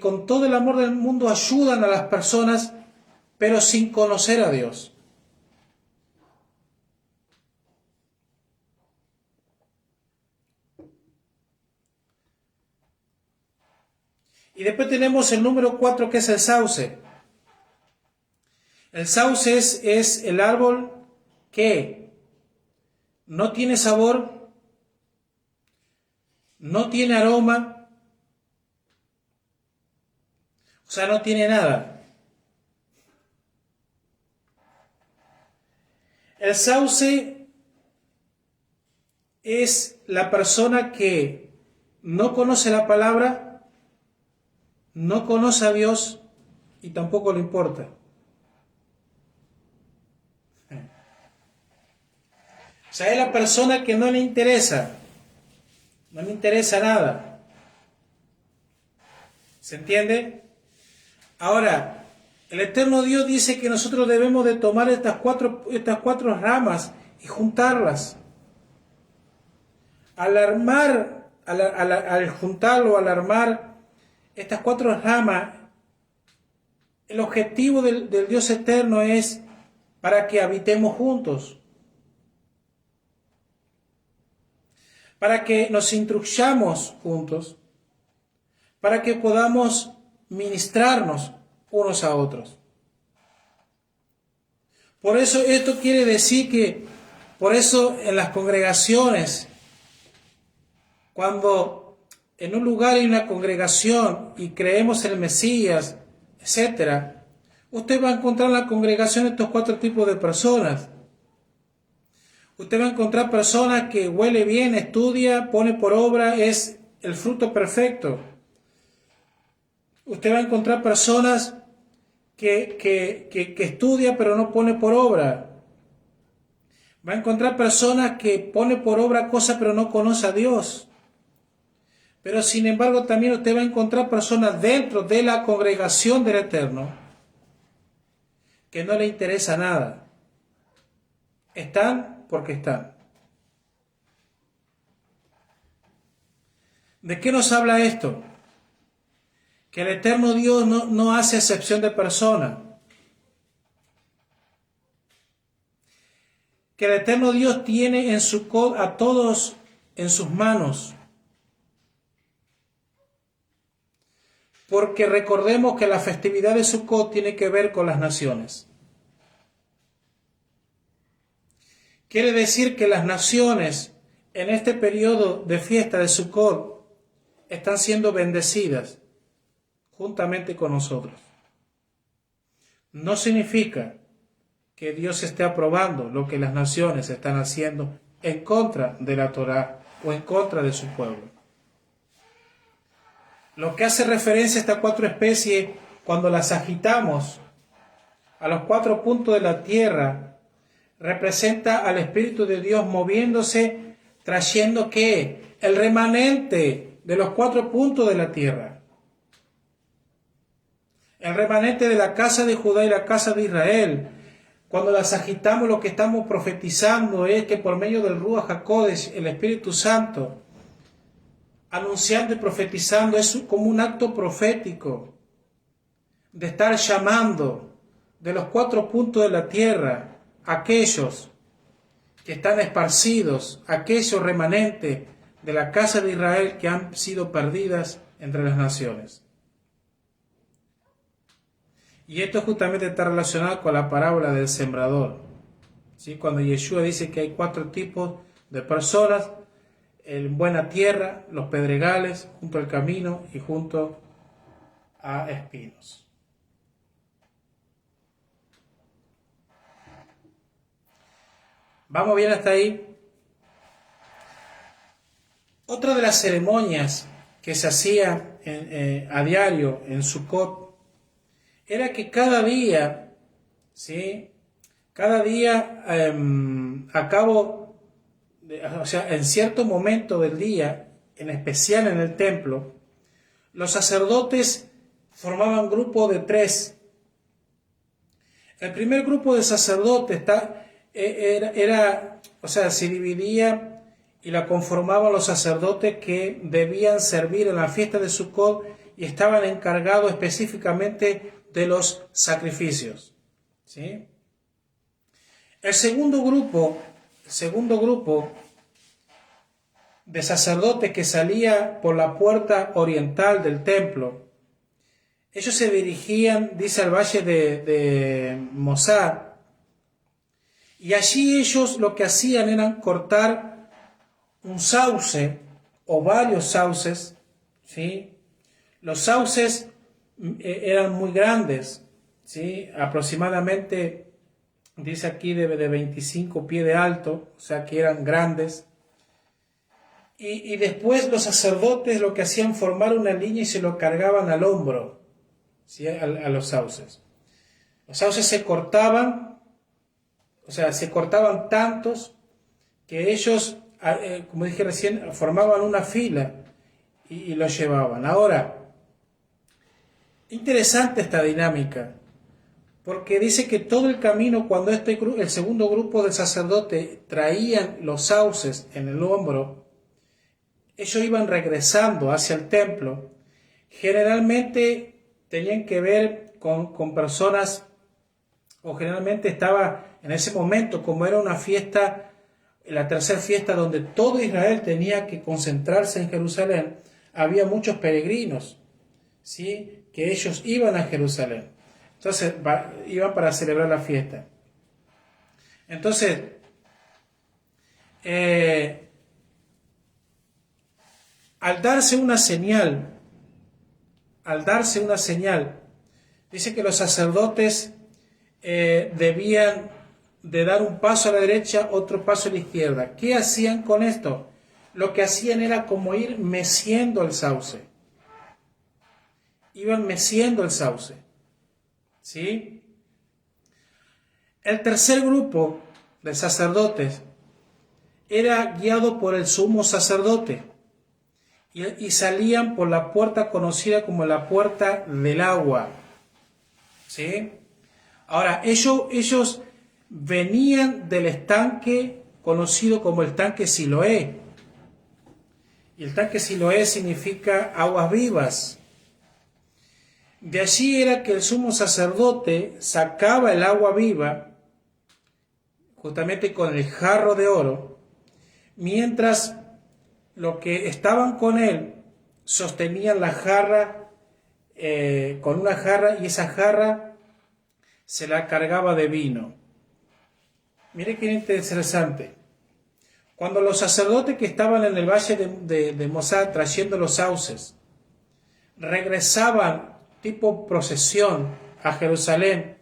con todo el amor del mundo ayudan a las personas, pero sin conocer a Dios. Y después tenemos el número 4, que es el sauce. El sauce es el árbol que no tiene sabor, no tiene aroma, o sea, no tiene nada. El sauce es la persona que no conoce la palabra, no conoce a Dios y tampoco le importa. O sea, es la persona que no le interesa nada. ¿Se entiende? Ahora, el eterno Dios dice que nosotros debemos de tomar estas cuatro ramas y juntarlas. Al armar estas 4 ramas, el objetivo del Dios eterno es para que habitemos juntos, para que nos instruyamos juntos, para que podamos ministrarnos unos a otros. Por eso esto quiere decir que, por eso en las congregaciones, cuando en un lugar hay una congregación y creemos en el Mesías, etc., usted va a encontrar en la congregación estos 4 tipos de personas. Usted va a encontrar personas que huele bien, estudia, pone por obra, es el fruto perfecto. Usted va a encontrar personas que estudia pero no pone por obra. Va a encontrar personas que pone por obra cosas pero no conoce a Dios. Pero sin embargo también usted va a encontrar personas dentro de la congregación del Eterno que no le interesa nada. Están porque están. ¿De qué nos habla esto? Que el eterno Dios no hace excepción de persona. Que el eterno Dios tiene a todos en sus manos. Porque recordemos que la festividad de Sukkot tiene que ver con las naciones. Quiere decir que las naciones en este periodo de fiesta de Sukkot están siendo bendecidas juntamente con nosotros. No significa que Dios esté aprobando lo que las naciones están haciendo en contra de la Torá o en contra de su pueblo. Lo que hace referencia a estas 4 especies, cuando las agitamos a los 4 puntos de la tierra, representa al Espíritu de Dios moviéndose, trayendo ¿qué? El remanente de los 4 puntos de la tierra. El remanente de la casa de Judá y la casa de Israel. Cuando las agitamos, lo que estamos profetizando es que por medio del Ruach HaKodesh, el Espíritu Santo, anunciando y profetizando, es como un acto profético de estar llamando de los 4 puntos de la tierra a aquellos que están esparcidos, aquellos remanentes de la casa de Israel que han sido perdidas entre las naciones. Y esto justamente está relacionado con la parábola del sembrador. ¿Sí? Cuando Yeshua dice que hay 4 tipos de personas: en buena tierra, los pedregales, junto al camino y junto a espinos. ¿Vamos bien hasta ahí? Otra de las ceremonias que se hacía a diario en Sukkot era que cada día, ¿sí? Cada día en cierto momento del día, en especial en el templo, los sacerdotes formaban grupo de 3, El primer grupo de sacerdotes o sea, se dividía y la conformaban los sacerdotes que debían servir en la fiesta de Sukkot y estaban encargados específicamente de los sacrificios. ¿Sí? El segundo grupo de sacerdotes que salía por la puerta oriental del templo, ellos se dirigían, dice, al valle de Mosar, y allí ellos lo que hacían era cortar un sauce o varios sauces, ¿sí? Los sauces eran muy grandes, ¿sí? Aproximadamente, dice aquí, de 25 pies de alto, o sea que eran grandes. Y después los sacerdotes lo que hacían, formar una línea y se lo cargaban al hombro, ¿sí? a los sauces. Los sauces se cortaban, o sea, se cortaban tantos que ellos, como dije recién, formaban una fila y los llevaban. Ahora, interesante esta dinámica, porque dice que todo el camino, cuando el segundo grupo de sacerdotes traían los sauces en el hombro, ellos iban regresando hacia el templo. Generalmente tenían que ver con personas, o generalmente estaba en ese momento, como era una fiesta, la tercera fiesta donde todo Israel tenía que concentrarse en Jerusalén, había muchos peregrinos, ¿sí? Que ellos iban a Jerusalén. Entonces iban para celebrar la fiesta. Entonces, al darse una señal, dice que los sacerdotes debían de dar un paso a la derecha, otro paso a la izquierda. ¿Qué hacían con esto? Lo que hacían era como ir meciendo el sauce. Iban meciendo el sauce. ¿Sí? El tercer grupo de sacerdotes era guiado por el sumo sacerdote y salían por la puerta conocida como la puerta del agua. ¿Sí? Ahora, ellos venían del estanque conocido como el tanque Siloé. Y el tanque Siloé significa aguas vivas. De allí era que el sumo sacerdote sacaba el agua viva, justamente con el jarro de oro, mientras los que estaban con él sostenían la jarra con una jarra, y esa jarra se la cargaba de vino. Mire qué interesante. Cuando los sacerdotes que estaban en el valle de Mosar trayendo los sauces regresaban tipo procesión a Jerusalén,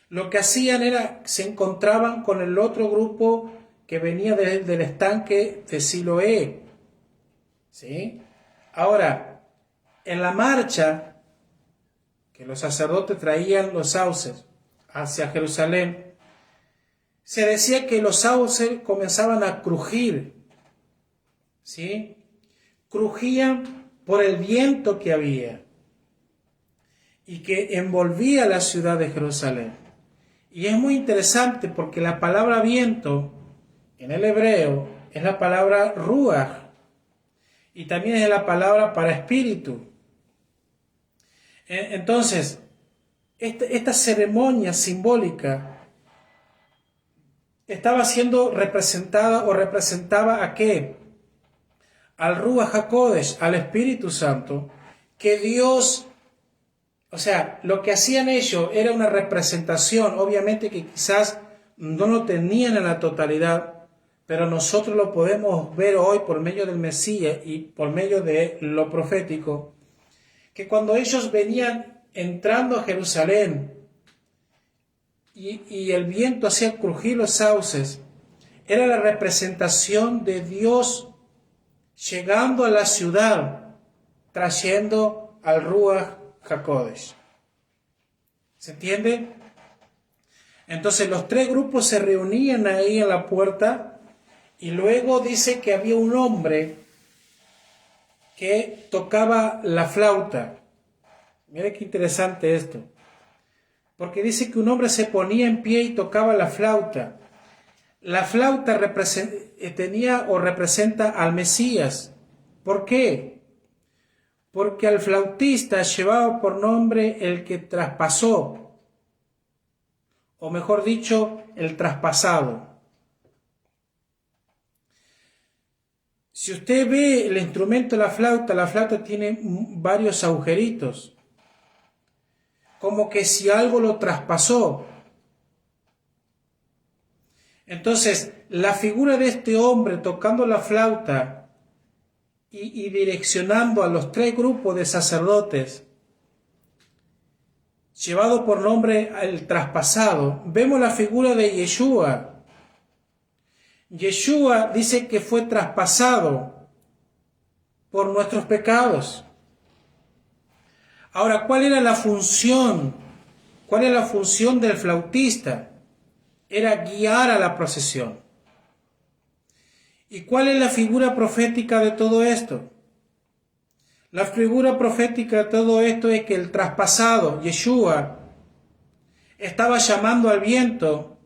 lo que hacían era, se encontraban con el otro grupo que venía del estanque de Siloé. ¿Sí? Ahora, en la marcha que los sacerdotes traían los sauces hacia Jerusalén, se decía que los sauces comenzaban a crujir. ¿Sí? Crujían por el viento que había y que envolvía la ciudad de Jerusalén. Y es muy interesante porque la palabra viento en el hebreo es la palabra ruach, y también es la palabra para espíritu. Entonces, esta ceremonia simbólica estaba siendo representada o representaba ¿a qué? Al Ruach HaKodesh, al Espíritu Santo, que Dios, o sea, lo que hacían ellos era una representación, obviamente que quizás no lo tenían en la totalidad, pero nosotros lo podemos ver hoy por medio del Mesías y por medio de lo profético, que cuando ellos venían entrando a Jerusalén y el viento hacía crujir los sauces, era la representación de Dios llegando a la ciudad, trayendo al Ruach HaKodesh. ¿Se entiende? Entonces los tres grupos se reunían ahí en la puerta, y luego dice que había un hombre que tocaba la flauta. Mire qué interesante esto. porque dice que un hombre se ponía en pie y tocaba la flauta. La flauta tenía o representa al Mesías. ¿Por qué? Porque al flautista llevaba por nombre el que traspasó, o mejor dicho, el traspasado. Si usted ve el instrumento de la flauta tiene varios agujeritos, como que si algo lo traspasó. Entonces, la figura de este hombre tocando la flauta y direccionando a los 3 grupos de sacerdotes, llevado por nombre el traspasado, vemos la figura de Yeshua. Yeshua dice que fue traspasado por nuestros pecados. Ahora, ¿cuál era la función? ¿Cuál era la función del flautista? Era guiar a la procesión. ¿Y cuál es la figura profética de todo esto? La figura profética de todo esto es que el traspasado, Yeshua, estaba llamando al viento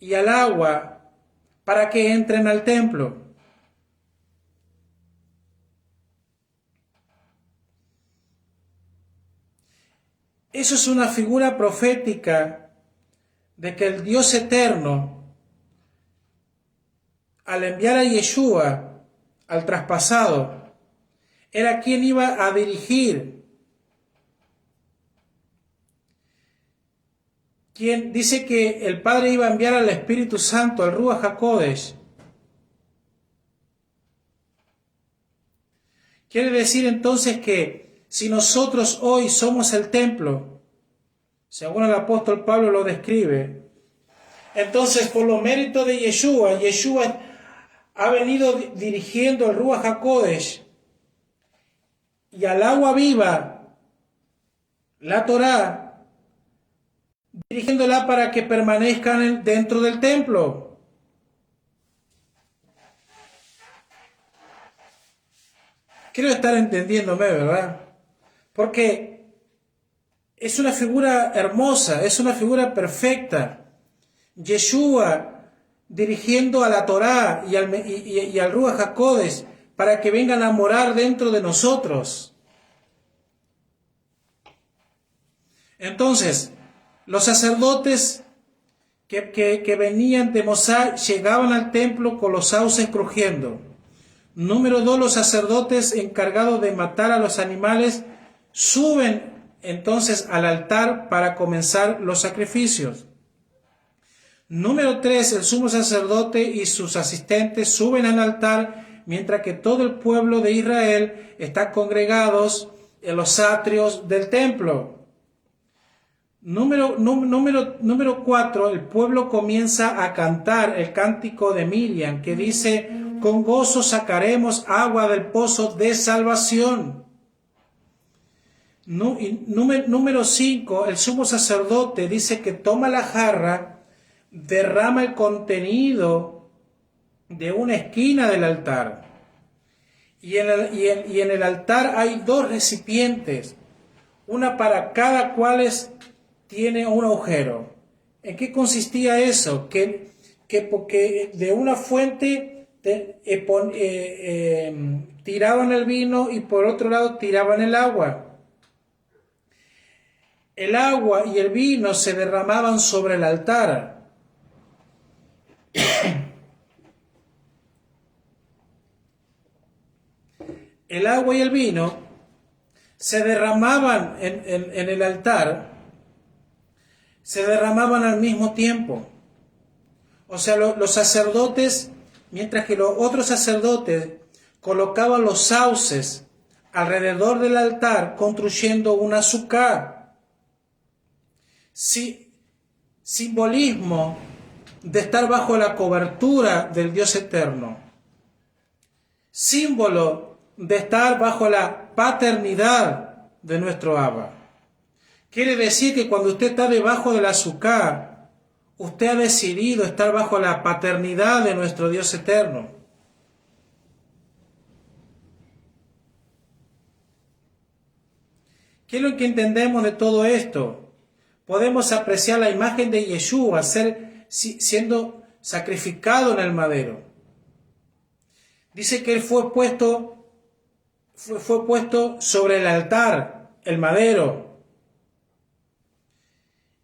y al agua para que entren al templo. Eso es una figura profética de que el Dios eterno, al enviar a Yeshua, al traspasado, era quien iba a dirigir, quien dice que el Padre iba a enviar al Espíritu Santo, al Ruach HaKodesh. Quiere decir entonces que si nosotros hoy somos el templo, según el apóstol Pablo lo describe, entonces por los méritos de Yeshua, Yeshua ha venido dirigiendo el Ruach HaKodesh y al agua viva, la Torá, dirigiéndola para que permanezcan dentro del templo. Quiero estar entendiéndome, ¿verdad? Porque es una figura hermosa, es una figura perfecta. Yeshua dirigiendo a la Torá y al Ruach HaKodesh para que vengan a morar dentro de nosotros. Entonces, los sacerdotes que venían de Mosá llegaban al templo con los sauces crujiendo. Número 2, los sacerdotes encargados de matar a los animales suben entonces al altar para comenzar los sacrificios. Número 3, el sumo sacerdote y sus asistentes suben al altar mientras que todo el pueblo de Israel está congregados en los atrios del templo. Número 4, el pueblo comienza a cantar el cántico de Miriam que dice: con gozo sacaremos agua del pozo de salvación. Número 5, el sumo sacerdote dice que toma la jarra, derrama el contenido de una esquina del altar. Y en el altar hay 2 recipientes, una para cada cual tiene un agujero. ¿En qué consistía eso? Que porque de una fuente tiraban el vino y por otro lado tiraban el agua. El agua y el vino se derramaban sobre el altar. El agua y el vino se derramaban en el altar, se derramaban al mismo tiempo. O sea, los sacerdotes, mientras que los otros sacerdotes colocaban los sauces alrededor del altar construyendo un azúcar. Simbolismo de estar bajo la cobertura del Dios eterno. Símbolo de estar bajo la paternidad de nuestro Abba. Quiere decir que cuando usted está debajo del azúcar, usted ha decidido estar bajo la paternidad de nuestro Dios eterno. ¿Qué es lo que entendemos de todo esto? podemos apreciar la imagen de Yeshua siendo sacrificado en el madero. Dice que él fue puesto sobre el altar, el madero.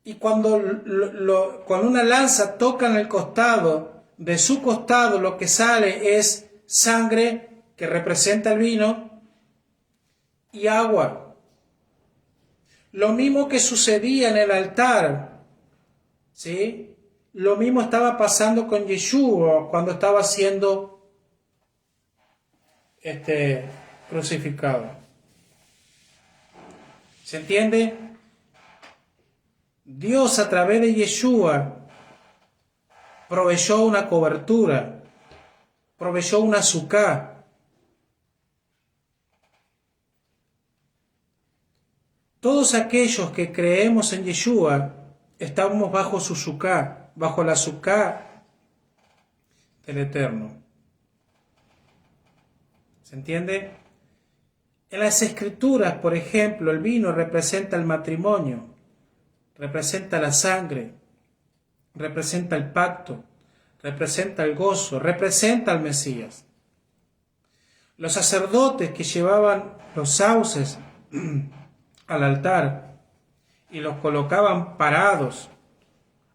Y cuando una lanza toca en el costado, de su costado lo que sale es sangre, que representa el vino, y agua. Lo mismo que sucedía en el altar, ¿sí? Lo mismo estaba pasando con Yeshua cuando estaba siendo crucificado. ¿Se entiende? Dios a través de Yeshua proveyó una cobertura, proveyó una sucá. Todos aquellos que creemos en Yeshua estamos bajo su sucá, bajo la sucá del Eterno. ¿Se entiende? En las Escrituras, por ejemplo, el vino representa el matrimonio, representa la sangre, representa el pacto, representa el gozo, representa al Mesías. Los sacerdotes que llevaban los sauces al altar y los colocaban parados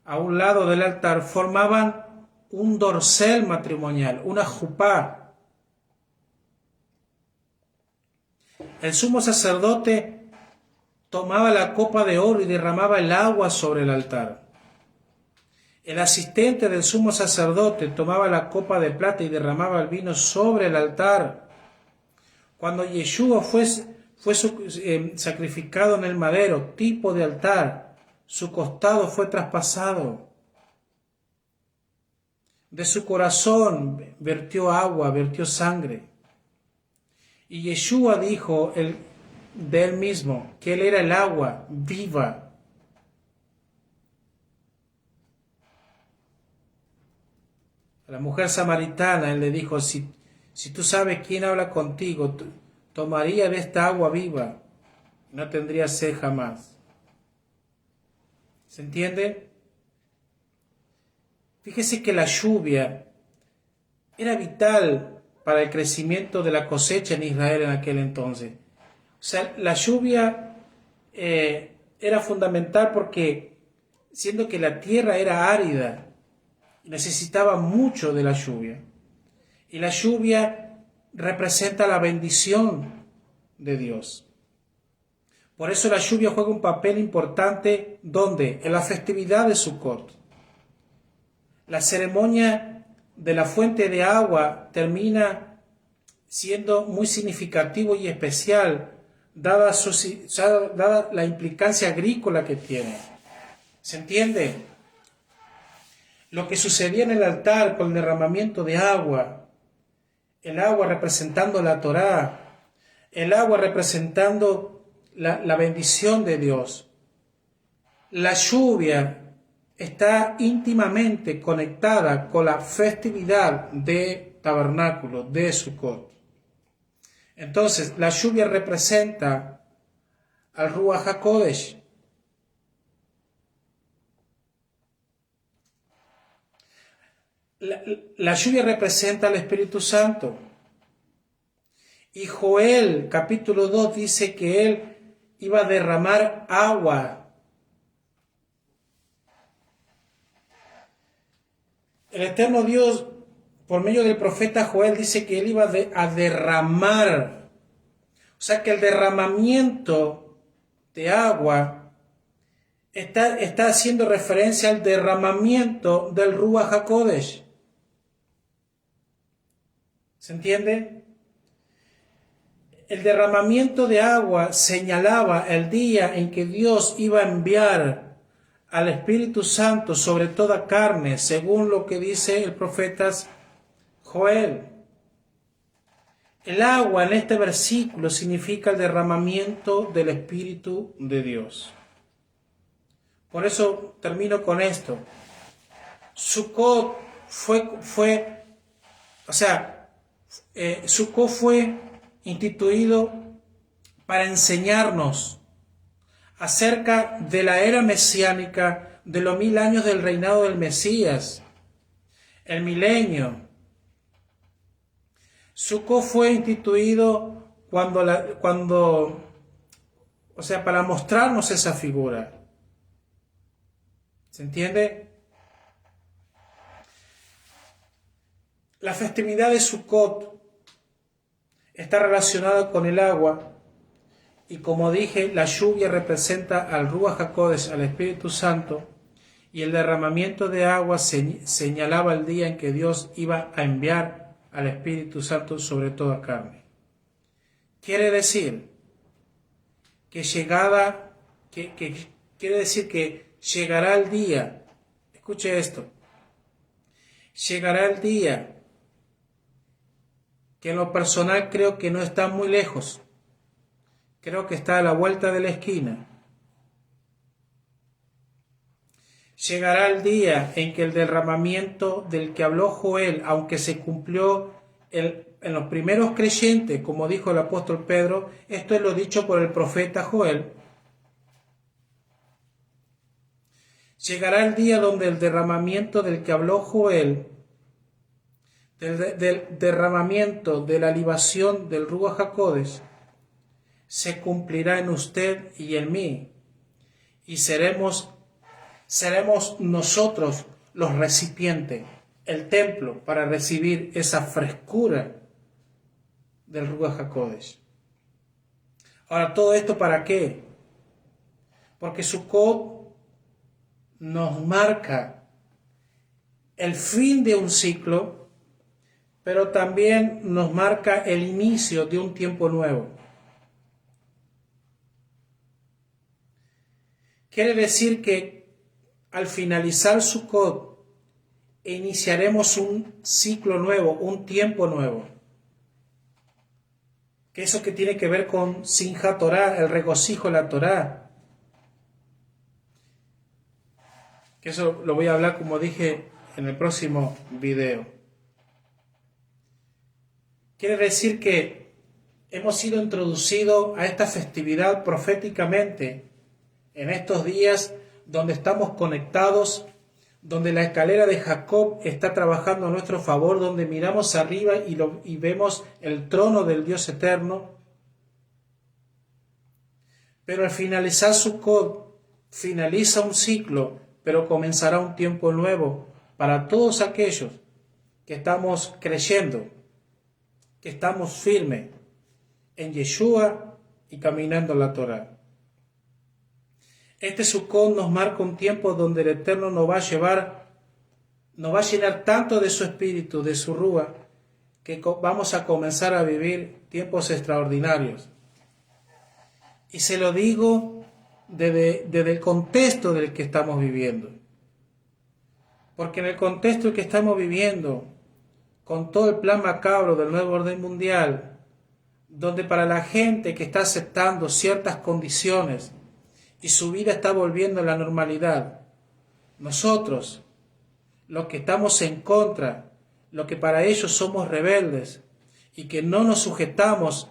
a un lado del altar formaban un dorsal matrimonial, una jupá. El sumo sacerdote tomaba la copa de oro y derramaba el agua sobre el altar. El asistente del sumo sacerdote tomaba la copa de plata y derramaba el vino sobre el altar. Cuando Yeshua fue sacrificado en el madero, tipo de altar, su costado fue traspasado. De su corazón vertió agua, vertió sangre. Y Yeshua dijo de él mismo que él era el agua viva. A la mujer samaritana él le dijo, si tú sabes quién habla contigo, tomaría de esta agua viva, no tendría sed jamás. ¿Se entiende? Fíjese que la lluvia era vital para el crecimiento de la cosecha en Israel en aquel entonces. O sea, la lluvia era fundamental porque, siendo que la tierra era árida, necesitaba mucho de la lluvia. Y la lluvia representa la bendición de Dios. Por eso la lluvia juega un papel importante, ¿dónde? En la festividad de Sukkot. La ceremonia de la fuente de agua termina siendo muy significativo y especial, dada la implicancia agrícola que tiene. ¿Se entiende? Lo que sucedía en el altar con el derramamiento de agua, el agua representando la Torá, el agua representando la bendición de Dios. La lluvia está íntimamente conectada con la festividad de tabernáculo, de Sukkot. Entonces, la lluvia representa al Ruach HaKodesh. La lluvia representa al Espíritu Santo. Y Joel, capítulo 2, dice que él iba a derramar agua. El eterno Dios, por medio del profeta Joel, dice que él iba a derramar. O sea que el derramamiento de agua está haciendo referencia al derramamiento del Ruach HaKodesh. ¿Se entiende? El derramamiento de agua señalaba el día en que Dios iba a enviar al Espíritu Santo sobre toda carne, según lo que dice el profeta Joel. El agua en este versículo significa el derramamiento del Espíritu de Dios. Por eso termino con esto. Sukkot fue instituido para enseñarnos acerca de la era mesiánica, de los 1000 años del reinado del Mesías, el milenio. Sukkot fue instituido para mostrarnos esa figura. ¿Se entiende? La festividad de Sukkot está relacionada con el agua y, como dije, la lluvia representa al Ruach HaKodesh, al Espíritu Santo, y el derramamiento de agua señalaba el día en que Dios iba a enviar al Espíritu Santo sobre toda carne. Quiere decir que llegará el día, escuche esto, llegará el día que en lo personal creo que no está muy lejos, creo que está a la vuelta de la esquina. Llegará el día en que el derramamiento del que habló Joel, aunque se cumplió en los primeros creyentes, como dijo el apóstol Pedro, esto es lo dicho por el profeta Joel. Llegará el día donde el derramamiento del que habló Joel, del derramamiento de la libación del Ruach HaKodesh, se cumplirá en usted y en mí, y seremos nosotros los recipientes, el templo, para recibir esa frescura del Ruach HaKodesh. Ahora, ¿todo esto para qué? Porque Sukkot nos marca el fin de un ciclo, pero también nos marca el inicio de un tiempo nuevo. Quiere decir que al finalizar Sukkot iniciaremos un ciclo nuevo, un tiempo nuevo. Que eso que tiene que ver con Simchat Torah, el regocijo de la Torah. Que eso lo voy a hablar, como dije, en el próximo video. Quiere decir que hemos sido introducidos a esta festividad proféticamente en estos días donde estamos conectados, donde la escalera de Jacob está trabajando a nuestro favor, donde miramos arriba y vemos el trono del Dios eterno. Pero al finalizar Sukkot, finaliza un ciclo, pero comenzará un tiempo nuevo para todos aquellos que estamos creyendo, que estamos firmes en Yeshua y caminando en la Torah. Este Sukkot nos marca un tiempo donde el Eterno nos va a llenar tanto de su espíritu, de su Ruach, que vamos a comenzar a vivir tiempos extraordinarios. Y se lo digo desde el contexto del que estamos viviendo. Porque en el contexto que estamos viviendo, con todo el plan macabro del nuevo orden mundial, donde para la gente que está aceptando ciertas condiciones y su vida está volviendo a la normalidad, nosotros, los que estamos en contra, los que para ellos somos rebeldes y que no nos sujetamos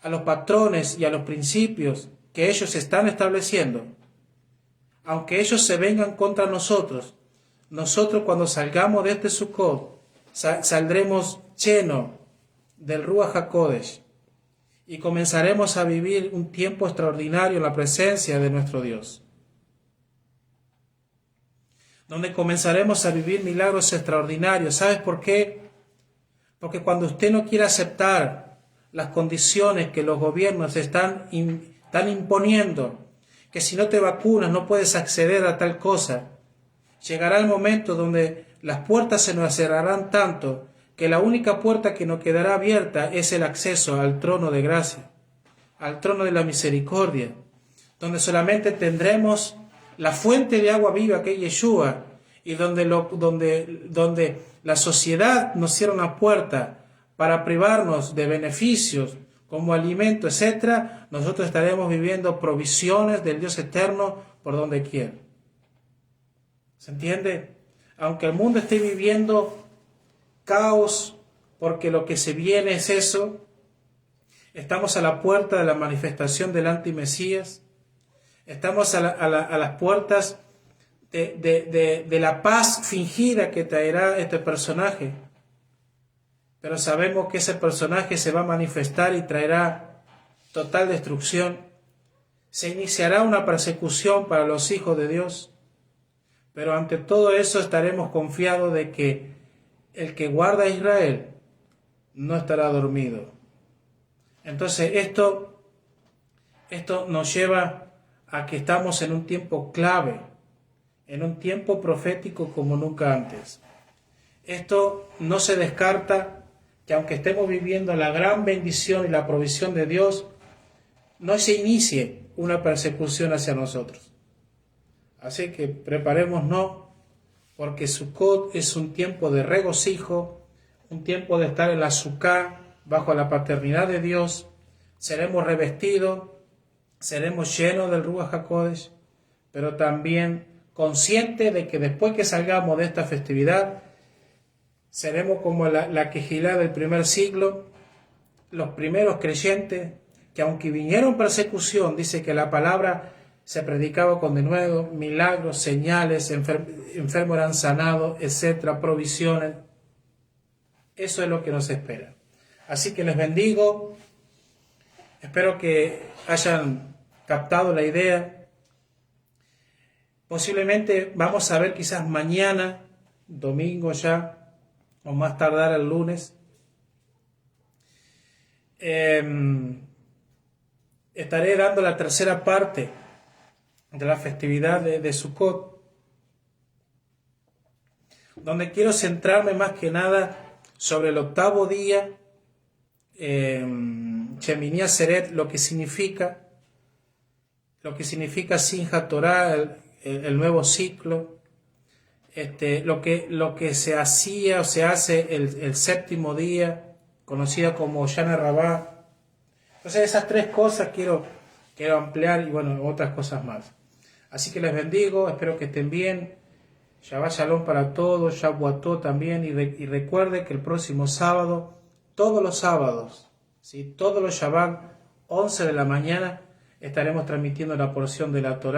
a los patrones y a los principios que ellos están estableciendo, aunque ellos se vengan contra nosotros cuando salgamos de este Sukkot, saldremos llenos del Ruach HaKodesh y comenzaremos a vivir un tiempo extraordinario en la presencia de nuestro Dios, donde comenzaremos a vivir milagros extraordinarios. ¿Sabes por qué? Porque cuando usted no quiere aceptar las condiciones que los gobiernos están imponiendo, que si no te vacunas no puedes acceder a tal cosa, llegará el momento donde las puertas se nos cerrarán tanto que la única puerta que nos quedará abierta es el acceso al trono de gracia, al trono de la misericordia, donde solamente tendremos la fuente de agua viva que es Yeshua, y donde la sociedad nos cierra una puerta para privarnos de beneficios como alimento, etc., nosotros estaremos viviendo provisiones del Dios eterno por donde quiera. ¿Se entiende? Aunque el mundo esté viviendo caos, porque lo que se viene es eso, estamos a la puerta de la manifestación del antimesías, Estamos a las puertas de la paz fingida que traerá este personaje. Pero sabemos que ese personaje se va a manifestar y traerá total destrucción. Se iniciará una persecución para los hijos de Dios. Pero ante todo eso estaremos confiados de que el que guarda a Israel no estará dormido. Entonces esto nos lleva a que estamos en un tiempo clave, en un tiempo profético como nunca antes. Esto no se descarta que aunque estemos viviendo la gran bendición y la provisión de Dios, no se inicie una persecución hacia nosotros. Así que preparémonos, porque Sukkot es un tiempo de regocijo, un tiempo de estar en la Sukkah, bajo la paternidad de Dios. Seremos revestidos, seremos llenos del Ruach HaKodesh, pero también conscientes de que después que salgamos de esta festividad, seremos como la Quejilá del primer siglo, los primeros creyentes, que aunque vinieron persecución, dice que la palabra se predicaba con denuedo, milagros, señales, enfermos eran sanados, etcétera, provisiones. Eso es lo que nos espera. Así que les bendigo, espero que hayan captado la idea. Posiblemente vamos a ver quizás mañana, domingo ya, o más tardar el lunes. Estaré dando la tercera parte de la festividad de Sukkot, donde quiero centrarme más que nada sobre el octavo día, Shemini Atzeret, lo que significa Simchat Torah, el nuevo ciclo, lo que se hacía o se hace el séptimo día, conocida como Shana Rabbah. Entonces esas tres cosas quiero ampliar y bueno, otras cosas más. Así que les bendigo, espero que estén bien. Shabbat Shalom para todos, Shavuot también, y recuerde que el próximo sábado, todos los sábados, ¿sí? Todos los Shabbat, 11 de la mañana, estaremos transmitiendo la porción de la Torah.